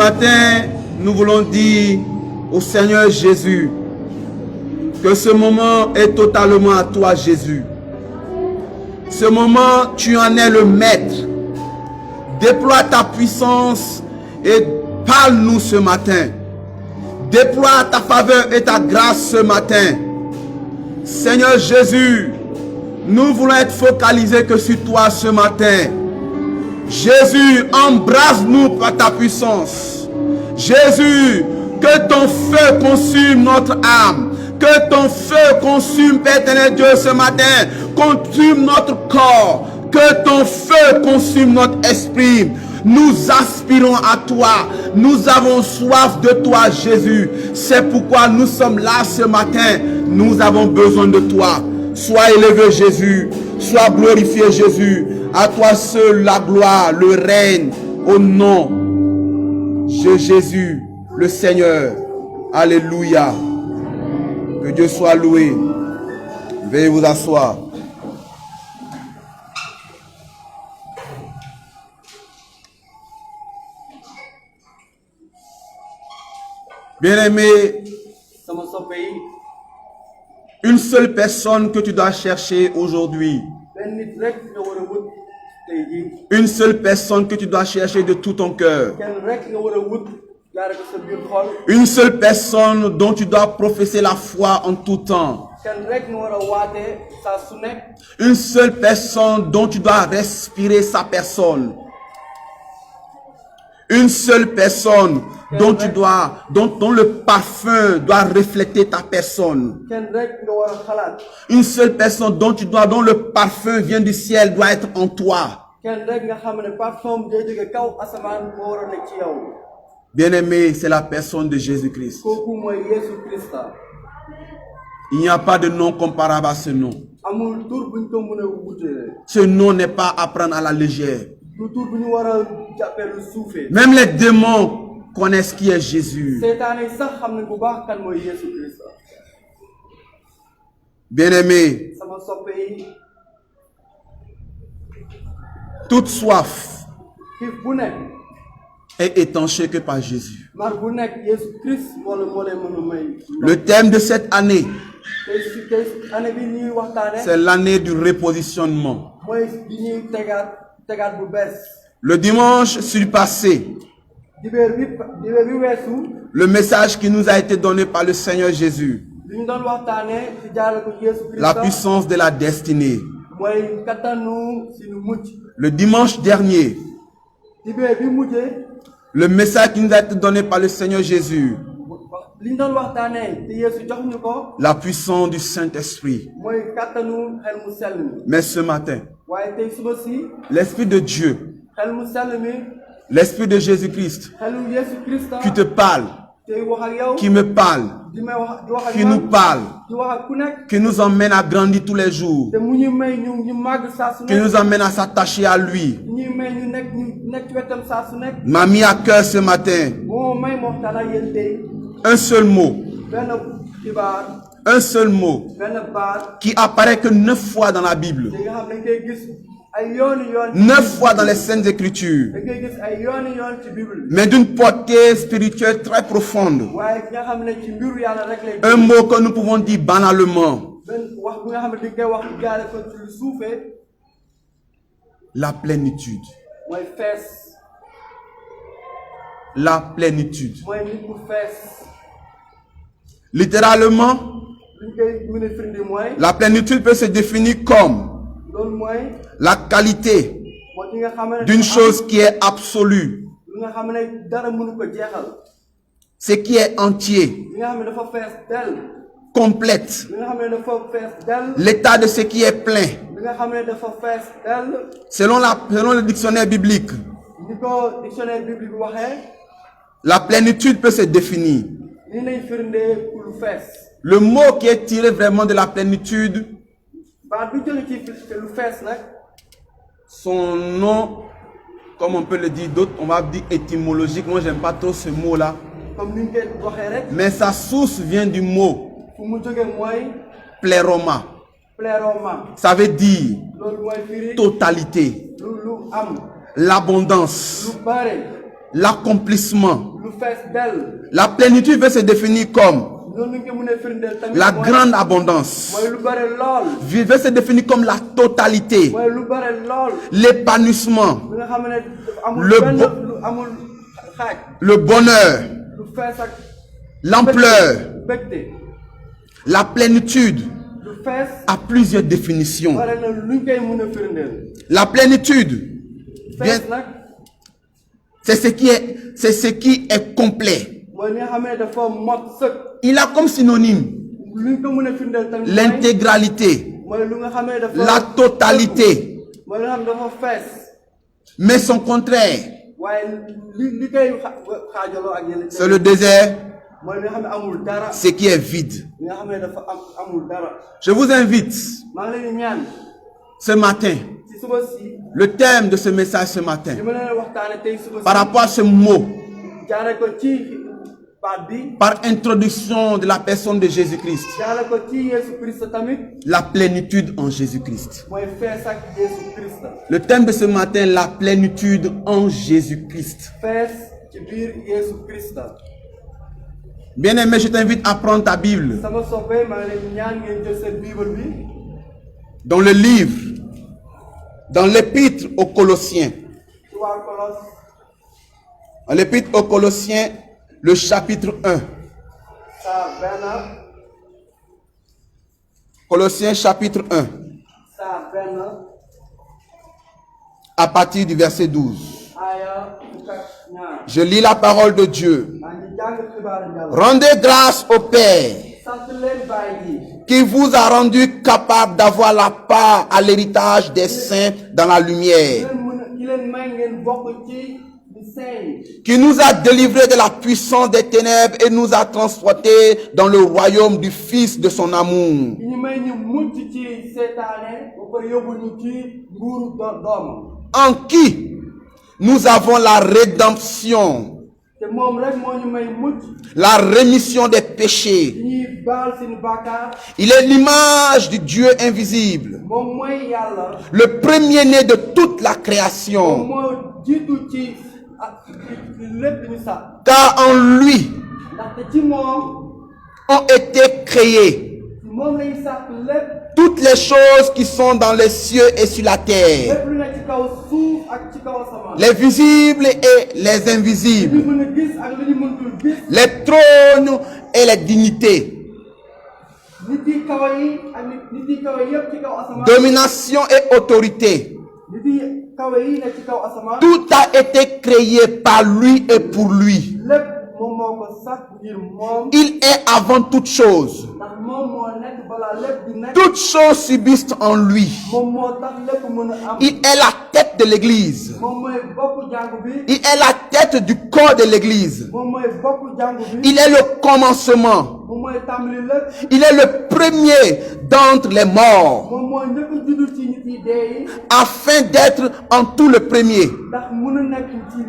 matin, nous voulons dire au Seigneur Jésus que ce moment est totalement à toi, Jésus. Ce moment, tu en es le maître. Déploie ta puissance et parle-nous ce matin. Déploie ta faveur et ta grâce ce matin. Seigneur Jésus, nous voulons être focalisés que sur toi ce matin. Jésus, embrase-nous par ta puissance. Jésus, que ton feu consume notre âme. Que ton feu consume, Père éternel Dieu, ce matin. Consume notre corps. Que ton feu consume notre esprit. Nous aspirons à toi. Nous avons soif de toi, Jésus. C'est pourquoi nous sommes là ce matin. Nous avons besoin de toi. Sois élevé, Jésus. Sois glorifié, Jésus. À toi seul la gloire, le règne, au nom de Jésus, le Seigneur. Alléluia. Que Dieu soit loué. Veuillez vous asseoir. Bien-aimé, une seule personne que tu dois chercher aujourd'hui. Une seule personne que tu dois chercher de tout ton cœur. Une seule personne dont tu dois professer la foi en tout temps. Une seule personne dont tu dois respirer sa personne. Une seule personne dont tu dois, dont le parfum doit refléter ta personne. Une seule personne dont tu dois, dont le parfum vient du ciel, doit être en toi. Bien-aimé, c'est la personne de Jésus-Christ. Il n'y a pas de nom comparable à ce nom. Ce nom n'est pas à prendre à la légère. Même les démons connaissent qui est Jésus. Bien-aimé, toute soif est étanchée que par Jésus. Le thème de cette année, c'est l'année du repositionnement. Le dimanche surpassé, le message qui nous a été donné par le Seigneur Jésus, la puissance de la destinée. Le dimanche dernier, le message qui nous a été donné par le Seigneur Jésus, la puissance du Saint-Esprit. Mais ce matin, l'Esprit de Dieu, l'Esprit de Jésus-Christ, qui te parle, qui me parle, qui nous parle, qui nous emmène à grandir tous les jours, qui nous emmène à s'attacher à lui, m'a mis à cœur ce matin un seul mot. Un seul mot qui apparaît que 9 fois dans la Bible. 9 fois dans les Saintes Écritures. Mais d'une portée spirituelle très profonde. Un mot que nous pouvons dire banalement. La plénitude. La plénitude. Littéralement, la plénitude peut se définir comme la qualité d'une chose qui est absolue, ce qui est entier, complète, l'état de ce qui est plein. Selon le dictionnaire biblique, la plénitude peut se définir. Le mot qui est tiré vraiment de la plénitude, son nom, comme on peut le dire, d'autres, on va dire étymologique. Moi, j'aime pas trop ce mot-là. Mais sa source vient du mot pléroma. Ça veut dire totalité, l'abondance, l'accomplissement, lu fees dell. La plénitude veut se définir comme noonu nga mën a firndeel tamit la grande abondance. mooy lu bare lool. Veut se définir comme la totalité, mooy lu bare lool. l'épanouissement, li nga xam ne amul Le benn bo- lu amul xaaj. le bonheur, lu fees ak l'ampleur. mbégte. La plénitude lu fees a plusieurs définitions. bare na luñ koy mën a firndeel. La plénitude, bien, fees nag c'est ce qui est complet. mooy li nga xam ne dafa mot sëkk. Il a comme synonyme luñ ko mën a firndeel tamit l'intégralité, mooy lu nga xam ne dafa la totalité, mooy lu nga xam ne dafa fees. mais son contraire, waaye li koy xaajaloo ak yeneen. c'est le désert, mooy li nga xam ne amul dara. ce qui est vide. li nga xam ne dafa amul dara. Je vous invite maa ngi leen di ñaan ce matin, ci suba si le thème de ce message ce matin, li ma leen waxtaane tey suba si par rapport à ce mot, jaare ko ci baat bi par introduction de la personne de Jésus-Christ, jaare ko ci Yeesu Christ tamit la plénitude en Jésus-Christ. mooy fees ak Yeesu Christ. Le thème de ce matin, la plénitude en Jésus-Christ. fees ci biir Yeesu Christ. Bien-aimé, je t'invite à prendre ta Bible sama soppe maa ngi leen di ñaan ngeen jël seen Bible bi dans le livre, dans l'épître aux Colossiens. ci waa Kolos Dans l'épître aux Colossiens, le chapitre 1. saa benn Colossiens chapitre 1, saa benn à partir du verset 12. aaya fukk ak ñaar. Je lis la parole de Dieu. maa ngi jàng xibaaru Yàlla. Rendez grâce au Père sant leen Baay ji qui vous a rendu capable d'avoir la part à l'héritage des saints dans la lumière, ki leen may ngeen bokk ci di saint qui nous a délivrés de la puissance des ténèbres et nous a transportés dans le royaume du Fils de son amour, yi ñu may ñu mucc ci seetaane ba pare yóbbu ñu ci nguuru doomam en qui nous avons la rédemption, te moom rek moo ñu may mucc la rémission des péchés. di ñuy baal suñu bàkkaar. Il est l'image du Dieu invisible, moom mooy yàlla le premier-né de toute la moom création, moo jiitu ci lépp ñu sax car en lui ndaxte ci moom ont été créées moom lañu sax lépp toutes les choses qui sont dans les cieux et sur la terre, lépp lu nekk ci kaw suuf ak ci kaw asamaan. les visibles et les li invisibles, ñu mën a gis ak li ñu mëntul gis. les trônes et les dignités, nit yi kaw yi ak nit yi kaw yëpp ci kaw asamaan. domination et autorité. nit yi kaw yi nekk ci kaw asamaan. Tout a été créé par lui et pour lui. lépp moom moo ko sax ngir moom. Il est avant toute chose. ndax moom moo nekk balaa lépp di nekk. Toutes choses subsistent en lui. moom moo tax lépp mën a am. Il est la tête de l'église. moom mooy boppu jàngu bi. Il est la tête du corps de l'église. moom mooy boppu jàngu bi. Il est le commencement. moom mooy tàmbali lépp. Il est le premier d'entre les morts, moom mooy njëkk a juddu ci nit yi dee yi. afin d'être en tout le premier. ndax mën a nekk ci.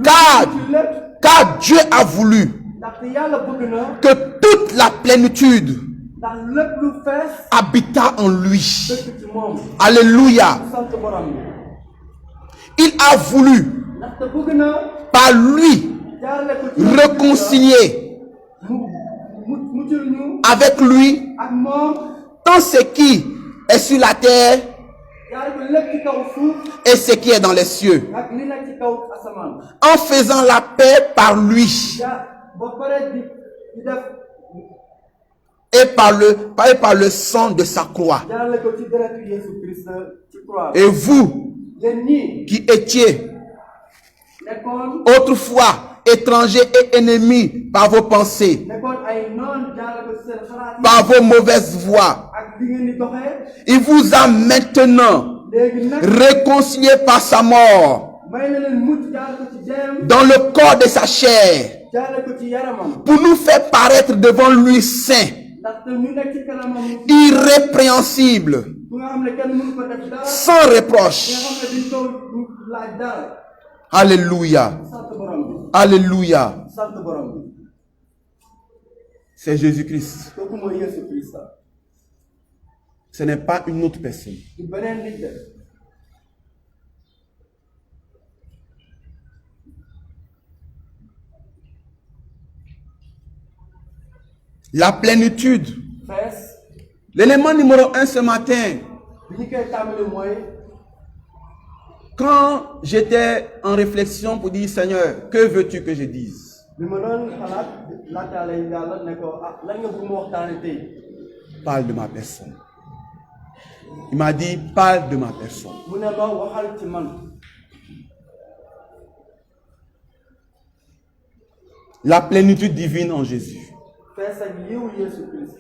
Car- ci lépp. Car Dieu a voulu ndaxte yàlla bëgg na. que toute la plénitude ndax lépp lu fees. habita en lui. dëkk ci moom. Alléluia. sant borom bi. Il a voulu ndaxte bëgg na. par lui jaarale ko ci. réconcilier muccul ñu. avec lui ak moom. tant ce qui est sur la terre jaarale ko lépp ci kaw suuf. et ce qui est dans les cieux, ak li nekk ci kaw asamaan. en faisant la paix par lui ba pare di def. et par le sang de sa croix. jaarale ko ci deretu Yeesu Christ ci croix. Et vous yéen ñii qui étiez nekkoon autrefois étrangers et ennemis par vos pensées, nekkoon ay noon jaarale ko ci seen xalaat yi. par vos mauvaises voies, ak li ngeen di doxee. il vous a maintenant léegi nag réconciliés par sa mort may na leen mucc jaarale ko ci jeem. dans le corps de sa chair jaarale ko ci yaramam. pour nous faire paraître devant lui saint, ndaxte ñu nekk ci kanamam. irrépréhensible, bu nga xam ne kenn mënu ko def dara. sans nga reproche. xam ne duñ ko laaj dara. Alléluia. sant borom bi. Alléluia. sant borom bi. C'est Jésus-Christ. kooku mooy Yeesu Christ. Ce n'est pas une autre personne. du beneen nit de. La plénitude. fees L'élément numéro 1 ce matin, bi ñu koy tàmbali mooy quand j'étais en réflexion pour dire Seigneur, que veux-tu que je dise? bi ma doon xalaat laataale yàlla ne ko ah lan nga bëgg ma waxtaane tey. Parle de ma personne. Il m'a dit, parle de ma personne. mu ne ma waxal ci man. La plénitude divine en Jésus. fees ak yiw Yeesu Christ.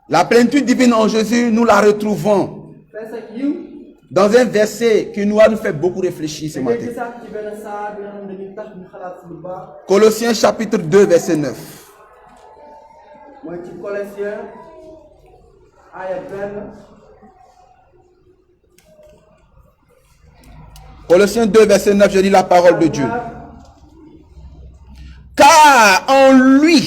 La plénitude divine en Jésus, nous la retrouvons fees ak yiw. dans un verset qui nous a fait beaucoup réfléchir ce da ngay matin. gisaat ci benn saar bi nga xam ne dañuy tax ñu xalaat si lu baax. Colossiens chapitre 2, verset 9. mooy ci Colossiens aaya 1. Colossiens 2, verset 9, je lis la parole de Dieu. Car en lui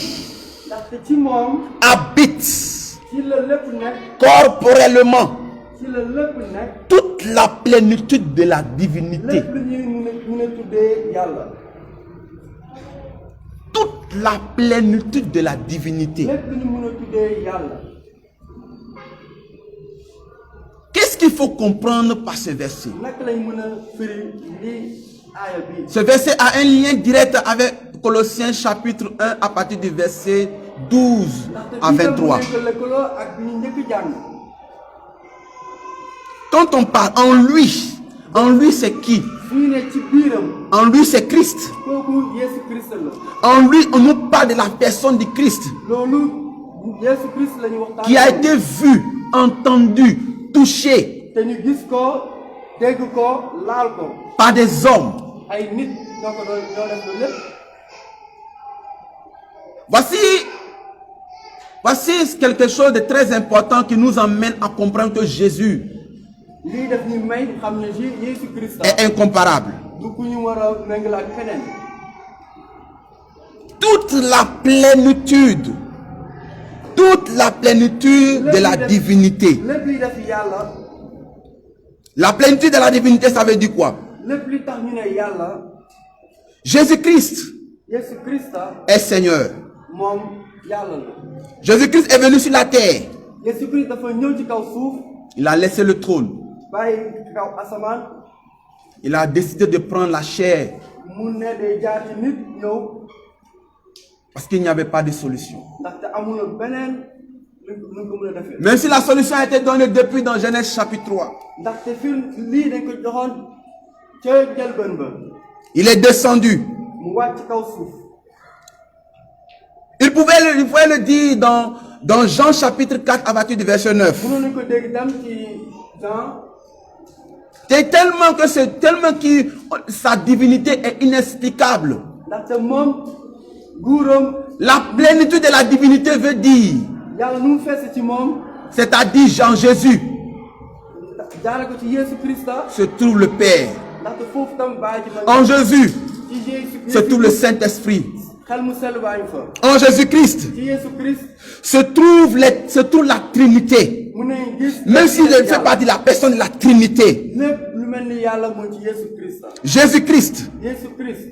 ndaxte ci moom habite ci la lépp nekk. corporellement ci la lépp nekk. toute la plénitude de la divinité. lépp lu ñuy mun a tuddee yàlla. Toute la plénitude de la divinité. lépp lu ñu mun a tuddee yàlla. Qu'est-ce qu'il faut comprendre par ce verset? naka lañ mën a firi lii aaya bi. Ce verset a un lien direct avec Colossiens chapitre 1 à partir du verset 12 à 23. ndaxte bii tam lëkkaloo ak bi ñu njëkk jàng. Quand on parle en lui c'est qui? su ñu ne ci biiram. En lui c'est Christ. kooku Yeesu Christ la. En lui on nous parle de la personne du Christ loolu Yeesu Christ la ñu waxtaan. qui a été vu, entendu, touché te ñu gis ko dégg ko laal ko. par des hommes. ay nit ñoo ko doon ñoo def lu lépp. Voici quelque chose de très important qui nous emmène à comprendre que Jésus lii def ñu may xam ne Yeesu Christ est incomparable. du ku ñu war a méngale ak keneen. Toute la plénitude de la divinité. lépp li def yàlla. La plénitude de la divinité, ça veut dire quoi? lépp li tax ñu ne yàlla. Jésus-Christ Yeesu Christ est Seigneur. moom yàlla la. Jésus-Christ est venu sur la terre. Yeesu Christ dafa ñëw ci kaw suuf. Il a laissé le trône. bàyyi ci kaw asamaan. Il a décidé de prendre la chair mu ne day jaar ci nit ñëw. parce qu'il n'y avait pas de solution. ndaxte amul beneen lu ko mën a defee. Même si la solution a été donnée depuis dans Genèse chapitre 3. ndaxte fii lii dañ ko joxoon ca njëlbéen ba. Il est descendu. mu wàcc ci kaw suuf. Il pouvait le dire dans Jean chapitre 4 à partir du verset 9. mënoon nañu ko dégg tam ci Jean. C'est tellement que sa divinité est inexplicable. ndaxte moom nguuram. La plénitude de la divinité veut dire, yàlla nu mu fees ci moom. c'est-à-dire en Jésus jaare ko ci Yeesu Christ se trouve le Père. ndaxte foofu tam bàyyi ci En Jésus ci Yeesu se trouve le Saint-Esprit. xel mu sell bàyyi fa. En Jésus-Christ ci Yeesu Christ se trouve la Trinité. mu ne gis. Même s'il ne fait pas de la personne de la Trinité. lépp lu mel ni yàlla mooy ci Yeesu Christ. Jésus-Christ, Yeesu Christ.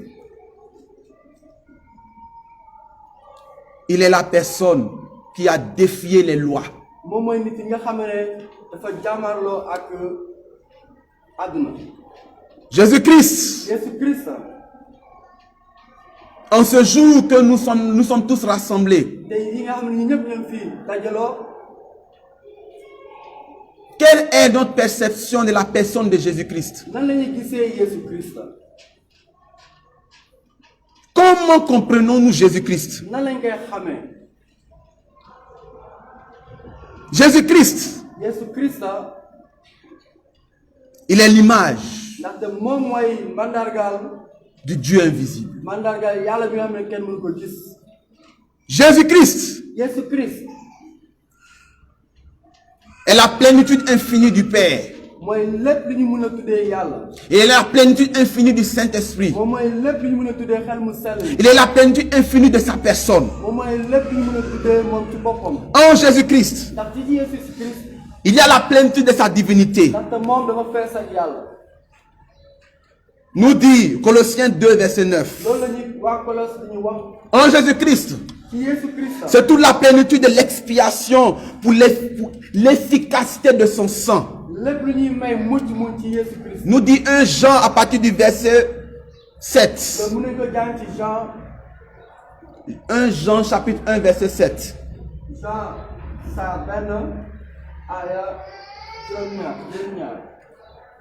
il est la personne qui a défié les lois. moom mooy nit yi nga xam ne dafa jàmmarloo ak àdduna. Jésus-Christ, Yeesu Christ. en ce jour que nous sommes tous rassemblés, te yi nga xam ne ñu ñëpp ñoom fii dajaloo. quelle est notre perception de la personne de Jésus-Christ? nan la ñuy gisee Yeesu Christ. Comment comprenons-nous Jésus-Christ? nan lañ koy xamee. Jésus-Christ, Yeesu Christ. il est l'image ndaxte moom mooy mandargaal. du Dieu invisible. mandargaal yàlla bi nga xam ne kenn mënu ko gis. Jésus-Christ Yeesu Christ. est la plénitude infinie du Père. mooy lépp li ñu mën a tuddee yàlla. Il est la plénitude infinie du Saint-Esprit. moom mooy lépp li ñu mën a tuddee xel mu sell. Il est la plénitude infinie de sa personne. moom mooy lépp li ñu mën a tuddee moom ci boppam. En Jésus-Christ, ndax ci Yeesu Christ. il y a la plénitude de sa divinité. ndaxte moom dafa fees ak yàlla. Nous dit Colossiens 2, verset 9. loolu la ñuy waa Colosse ñu wax. En Jésus-Christ, ci C'est toute la plénitude de l'expiation pour l'efficacité de son sang. Nous dit 1 Jean à partir du verset 7. 1 Jean chapitre 1 verset 7.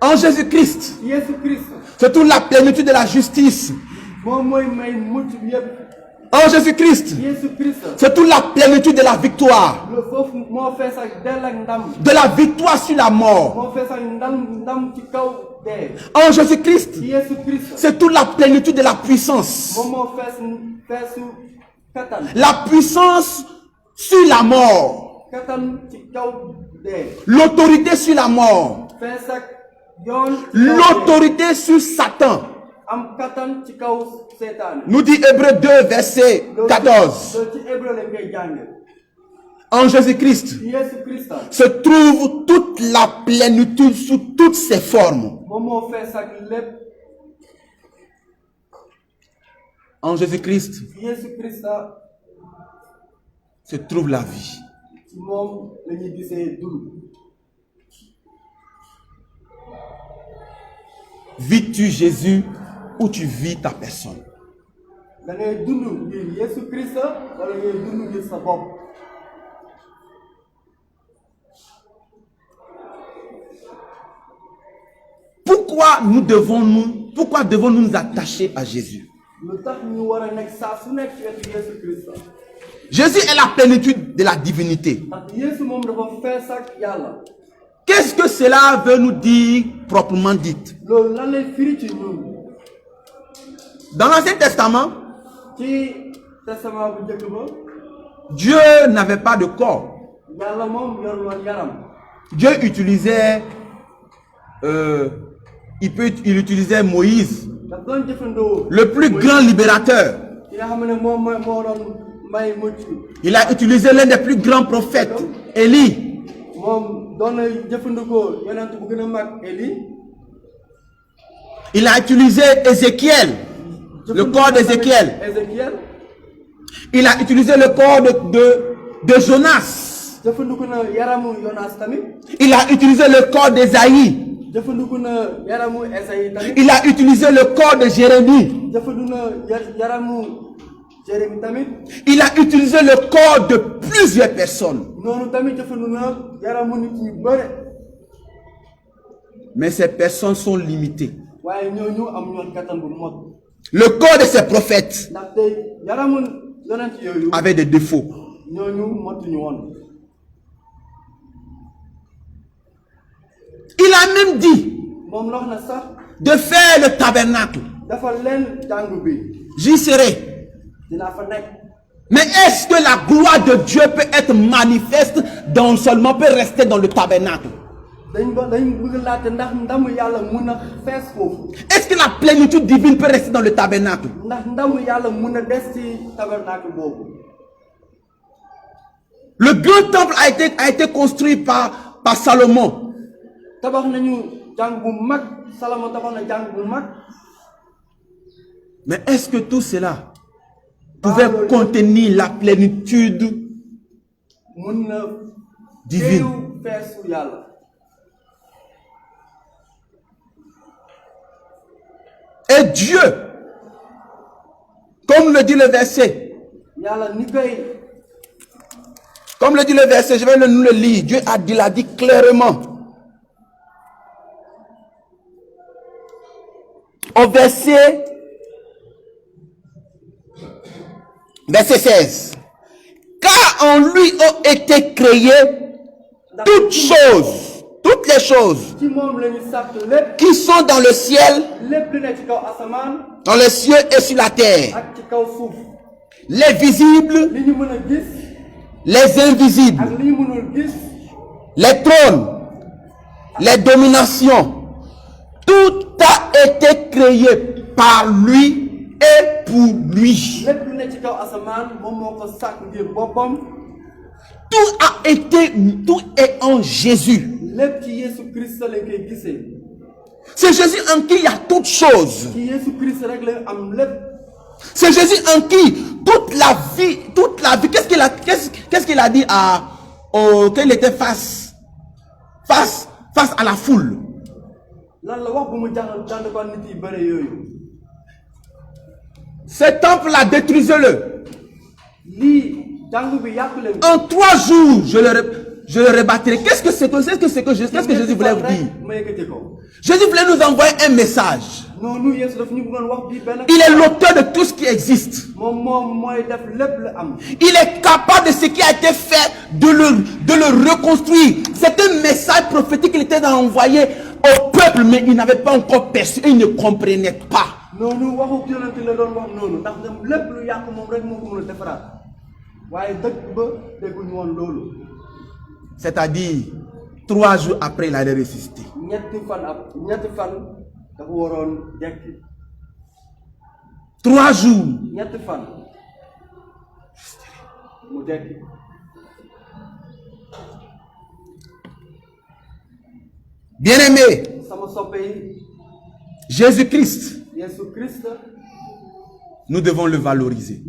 En Jésus-Christ, c'est toute la plénitude de la justice. En Jésus-Christ, c'est toute la plénitude de la victoire. De la victoire sur la mort. En Jésus-Christ, c'est toute la plénitude de la puissance. La puissance sur la mort. L'autorité sur la mort. L'autorité sur Satan. Nous dit Hébreux 2 verset 14. En Jésus-Christ se trouve toute la plénitude sous toutes ses formes. En Jésus-Christ se trouve la vie. Vis-tu Jésus ou tu vis ta personne? Pourquoi devons-nous nous attacher à Jésus? Jésus est la plénitude de la divinité. Qu'est-ce que cela veut nous dire proprement dit? Dans l'Ancien Testament, Dieu n'avait pas de corps. Dieu utilisait il utilisait Moïse, le plus grand libérateur. Il a utilisé l'un des plus grands prophètes, Élie. Il a utilisé Ézéchiel, le corps d'Ézéchiel. Il a utilisé le corps de Jonas. Il a utilisé le corps d'Ésaïe. Il a utilisé le corps de Jérémie. Il a utilisé le corps de plusieurs personnes. Mais ces personnes sont limitées. Le corps de ces prophètes avait des défauts. Il a même dit de faire le tabernacle. J'y serai. Mais est-ce que la gloire de Dieu peut être manifeste dans seulement, peut rester dans le tabernacle? Est-ce que la plénitude divine peut rester dans le tabernacle? Le grand temple a été construit par Salomon. Mais est-ce que tout cela pouvait contenir la plénitude divine? Et Dieu, comme le dit le verset, je vais nous le lire. Dieu l'a dit clairement. Au verset 16. Car en lui ont été créées toutes choses, toutes les choses qui sont dans le ciel, dans les cieux et sur la terre, les visibles, les invisibles, les trônes, les dominations. Tout a été créé par lui et pour lui. Tout est en Jésus. C'est Jésus en qui il y a toutes choses. C'est Jésus en qui toute la vie, qu'est-ce qu'il a dit qu'il était face à la foule. Ce temple-là, détruisez-le. En 3 jours, je le rebâtirai. Qu'est-ce que Jésus voulait vous dire? Jésus voulait nous envoyer un message. Il est l'auteur de tout ce qui existe. Il est capable de ce qui a été fait de le reconstruire. C'est un message prophétique qu'il était envoyé au peuple, mais il n'avait pas encore perçu. Il ne comprenait pas. C'est-à-dire 3 jours après il allait ressusciter. 3 jours. Bien-aimé, Jésus-Christ, nous devons le valoriser.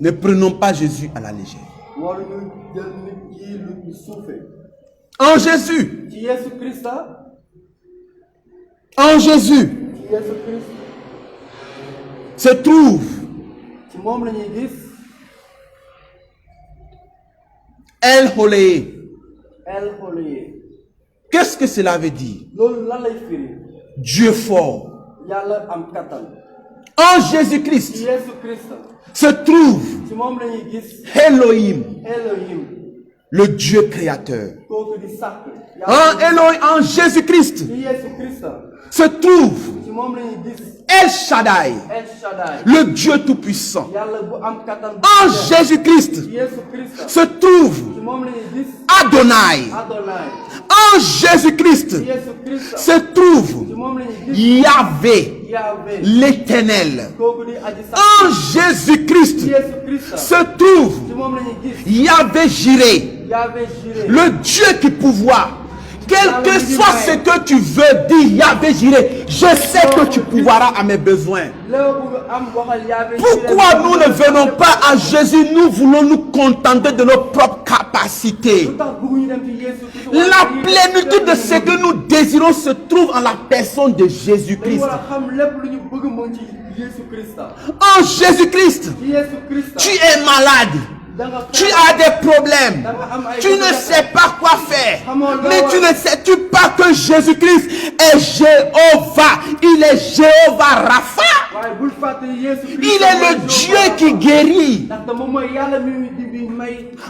Ne prenons pas Jésus à la légère. En Jésus, se trouve El Holé. Qu'est-ce que cela veut dire? Dieu fort. En Jésus-Christ se trouve Elohim, le Dieu créateur. En Jésus-Christ se trouve El Shaddai, le Dieu tout-puissant. En Jésus-Christ se trouve Adonai. En Jésus-Christ se trouve Yahvé, l'Éternel. En Jésus-Christ se trouve Yahvé Jiré, le Dieu qui pourvoit. Quel que soit ce que tu veux dire, Yahvé Jiré, je sais que tu pourvoiras à mes besoins. Pourquoi nous ne venons pas à Jésus? Nous voulons nous contenter de nos propres capacités. La plénitude de ce que nous désirons se trouve en la personne de Jésus-Christ. En Jésus-Christ, tu es malade. Tu as des problèmes. Tu ne sais pas quoi faire. Mais tu ne sais-tu pas que Jésus-Christ est Jéhovah. Il est Jéhovah Rapha. Il est le Dieu qui guérit.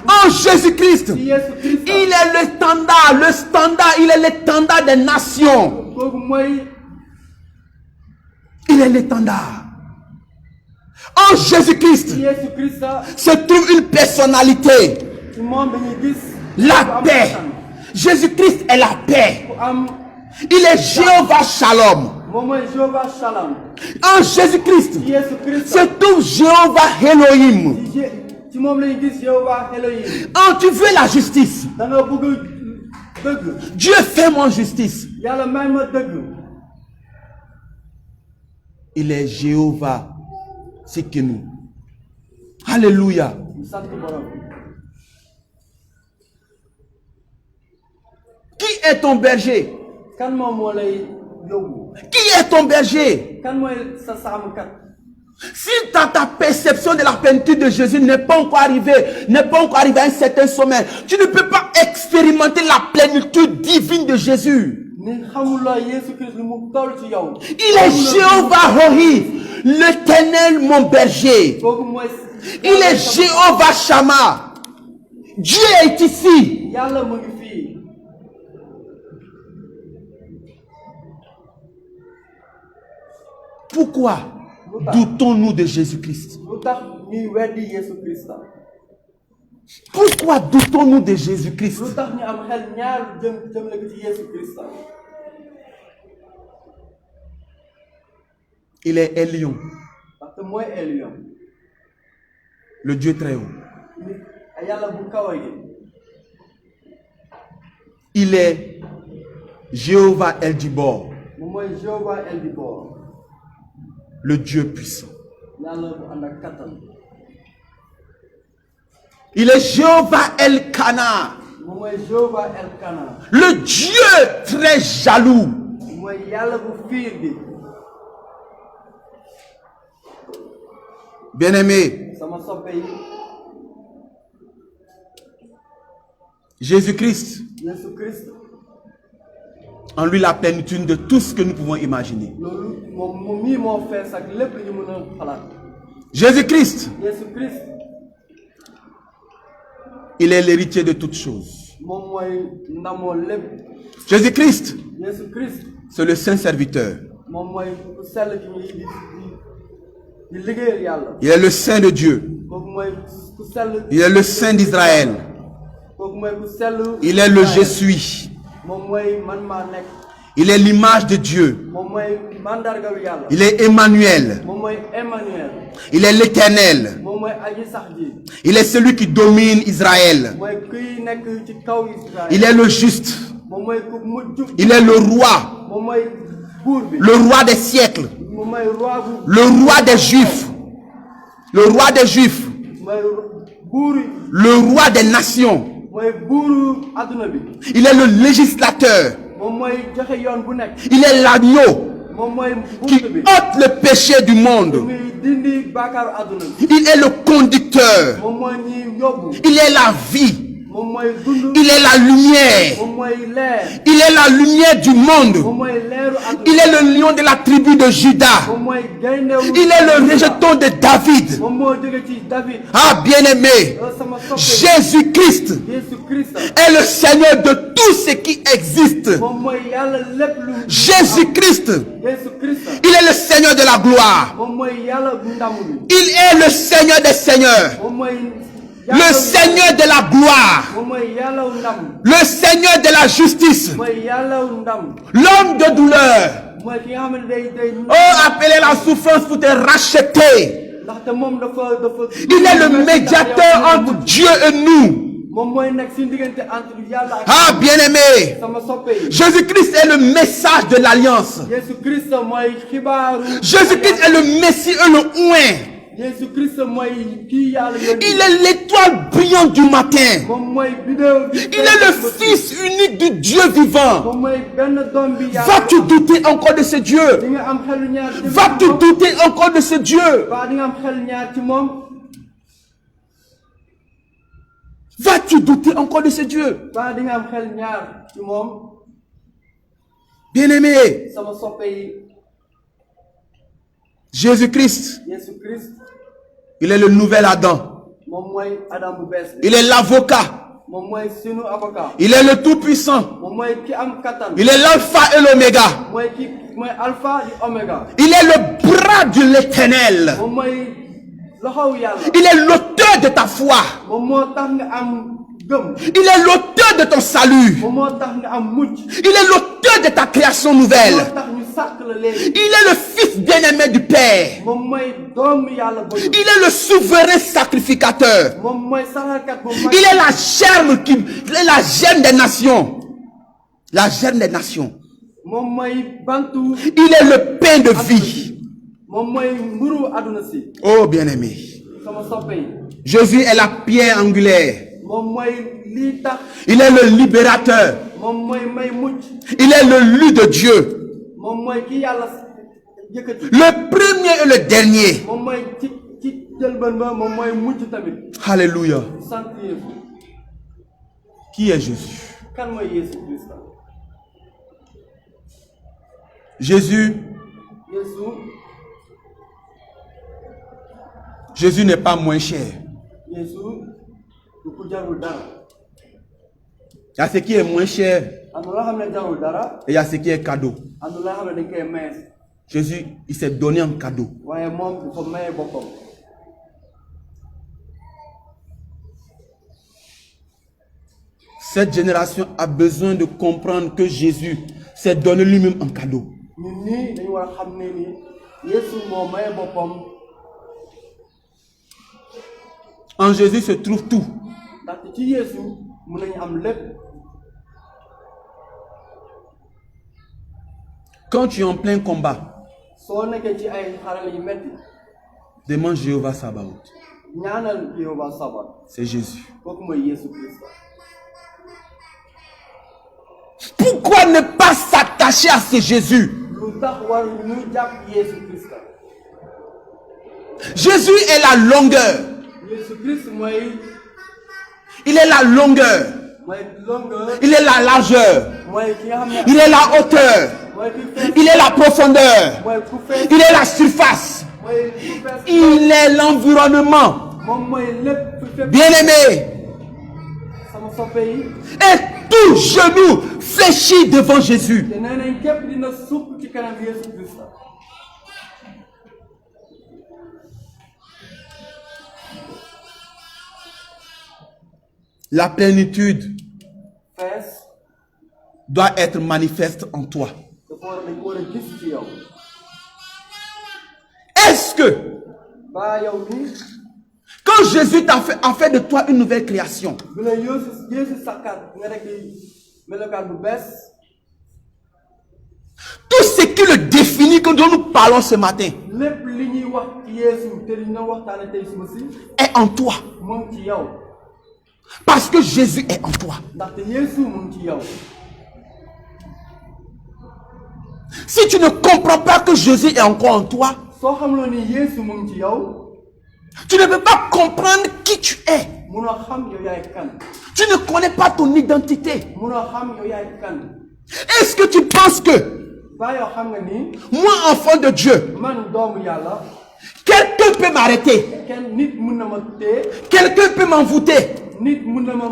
En Jésus-Christ, il est le standard, il est l'étendard des nations. Il est l'étendard. En Jésus-Christ se trouve une personnalité, la paix. Jésus-Christ est la paix. Il est Jéhovah Shalom. En Jésus-Christ se trouve Jéhovah Elohim. Oh, tu veux la justice? Dieu fait mon justice. Il est Jéhovah. C'est que nous. Alléluia. Qui est ton berger? Qui est ton berger? Si ta perception de la plénitude de Jésus n'est pas encore arrivée, à un certain sommet, tu ne peux pas expérimenter la plénitude divine de Jésus. Il est Jéhovah Hori, l'Éternel mon berger. Il est Jéhovah Shammah. Dieu est ici. Pourquoi doutons-nous de Jésus-Christ? Pourquoi doutons-nous de Jésus-Christ? Il est Elion, le Dieu très haut. Il est Jéhovah El Dibor, le Dieu puissant. yàlla bu ànd ak kattan. Il est Jéhovah Elkana, moom mooy Jéhovah Elkana. le Dieu très jaloux. mooy yàlla bu fiir bi. Bien-aimé, sama soppe yi. Jésus-Christ, Jésus Christ. en lui la plénitude de tout ce que nous pouvons imaginer. loolu moom mii moo fees ak lépp li ñu mën a xalaat. Jésus-Christ, Jésus Christ. il est l'héritier de toutes choses. moom mooy ndamoo lépp. Jésus-Christ, Jésus Christ. c'est le saint serviteur. moom mooy ku sell ki ñuy di liggéeyal yàlla. Il est le saint de Dieu. kooku mooy ku sell. Il est le saint d'Israël. kooku mooy ku sell. Il est le je suis. moom mooy man maa nekk. Il est l'image de Dieu. moom mooy mandargalu yàlla. Il est Emmanuel. moom mooy Emmanuel. Il est l'Éternel. moom mooy aji sax ji. Il est celui qui domine Israël. mooy kuy nekk ci kaw Israël. Il est le juste. moom mooy ku mujj. Il est le roi. moom mooy buur bi. Le roi des siècles. moom mooy roi bu. Le roi des Juifs. Le roi des Juifs. mooy buuru. Le roi des nations. mooy buuru adduna bi. Il est le législateur. moom mooy joxe yoon bu nekk. Il est l'agneau moom mooy qui bunt bi. ôte le péché du monde. muy dindi baakaaru adduna bi. Il est le conducteur. moom mooy ñi yóbbu. Il est la vie. moom mooy dund. Il est la lumière. moom mooy leer. Il est la lumière du monde. moom mooy leeru adduna. Il est le lion de la tribu de Juda. moom mooy gayndewu. Il est le rejeton de David. moom moo jóge ci David. Ah, bien-aimé, sama soppe. Jésus-Christ Jésus Christ. est le Seigneur de tout ce qui existe. moom mooy yàlla lépp lu. Jésus-Christ, Jésus Christ. il est le Seigneur de la gloire. moom mooy yàlla bu ndam bi. Il est le Seigneur des seigneurs. moom mooy. Le Seigneur de la gloire. moom mooy yàlla wu ndam. Le Seigneur de la justice. mooy yàlla wu ndam. L'homme de douleur. mooy ki nga xam ne day. Oh, appelez la souffrance pour te racheter. ndaxte moom dafa. Il est le médiateur entre Dieu et nous. moom mooy nekk si diggante entre yàlla ak. Ah, bien-aimé, sama soppe yi. Jésus-Christ est le message de l'alliance. Jésus Christ mooy xibaaru. Jésus-Christ est le Messie et le oint. Jésus Christ mooy kii yàlla yónni. Il est l'étoile brillante du matin. moom mooy bidéo bi. Il est le Fils unique du Dieu vivant. moom mooy benn doom bi yàlla. Vas-tu douter encore de ce Dieu? di nga am xelu ñaar ci moom. Vas-tu douter encore de ce Dieu? waa di nga am xelu ñaar ci moom. Vas-tu douter encore de ce Dieu? waa di nga am xel ñaar ci moom. Bien-aimé, sama soppe yi. Jésus-Christ, Jésus Christ. il est le nouvel Adam. moom mooy Adam bu bees bi. Il est l'avocat. moom mooy sunu avocat. Il est le tout-puissant. moom mooy ki am kattan. Il est l'alpha et l'oméga. mooy ki mooy alpha di oméga. Il est le bras de l'Éternel. moom mooy loxow yàlla. Il est l'auteur de ta foi. moom moo tax nga am gëm. Il est l'auteur de ton salut. moom moo tax nga am mucc. Il est l'auteur de ta création nouvelle. moo tax ñu sàkk la léegi. Il est le fils bien-aimé du Père. moom mooy doomu yàlla ba. Il est le souverain sacrificateur. moom mooy saxalkat bu mag. Il est la germe des nations. La germe des nations. moom mooy bantu. Il est le pain de vie. moom mooy mburu àdduna si. Oh bien-aimé. sama soppe yi. Jésus est la pierre angulaire. moom mooy lii tax. Il est le libérateur. moom mooy may mucc. Il est le lut de Dieu. moom mooy ki yàlla yëkkati. Le premier et le dernier. moom mooy ci jëlbën ba moom mooy mucc tamit. Alléluia. sant Yeesu. Qui est Jésus? kan mooy Yeesu Christ. Jésus. Jésus n'est pas moins cher. Yeesu du ko jarul dara. Il y a ce qui est moins cher am na loo xam ne jarul dara. et il y a ce qui est cadeau. am na loo xam ne dañ koy maye. Jésus, il s'est donné en cadeau. waaye moom du ko maye boppam. Cette génération a besoin de comprendre que Jésus s'est donné lui-même en cadeau. ñun nii dañu war a xam ne ni Yeesu moo maye boppam. En Jésus se trouve tout. ndaxte ci Yeesu mën nañu am lépp. Quand tu es en plein combat, soo nekkee ci ay xarale yu metti demande Jéhovah Sabaoth. ñaanal Yehova Sabaoth. C'est Jésus. kooku mooy Yesu Christ. Pourquoi ne pas s'attacher à ce Jésus? lu tax war ñu jàpp Yesu Christ. Jésus est la longueur. Yesu Christ mooy Il est la longueur. longueur. Il est la largeur. mooy ki nga xam ne Il est la hauteur. mooy ki fees. Il est la profondeur. mooy ku fees. Il est la surface. mooy ku fees. Il est l'environnement. moom mooy lépp ku fees. Bien-aimé. sama soppe yi. Et tout genou fléchit devant Jésus. te nee nañ képp dina sukk ci kanam Yesu Christ. La plénitude fees doit être manifeste en toi. dafa war a gis ci yow. Est-ce que ba yow nii. quand Jésus a fait de toi une nouvelle création, bu la Yesu sakkaat nga rek melokaan bu bees. tout ce qui le définit que dont nous parlons ce matin lépp li ñuy wax ci Yesu te li ñu waxtaane tey suba si. est en toi. mu ngi ci yow. Parce que Jésus est en toi. ndaxte Yesu mu ngi ci yow. Si tu ne comprends pas que Jésus est encore en toi, soo xamloo ni Yesu mu ngi ci yow. tu ne peux pas comprendre qui tu es. munoo xam yow yaay kan. Tu ne connais pas ton identité. munoo xam yow yaay kan. Est-ce que tu penses que ba yow xam nga ni. moi, enfant de Dieu, man doomu yàlla. quelqu'un peut m'arrêter, kenn nit mun na ma téye. quelqu'un peut m'envoûter, nit mun na ma.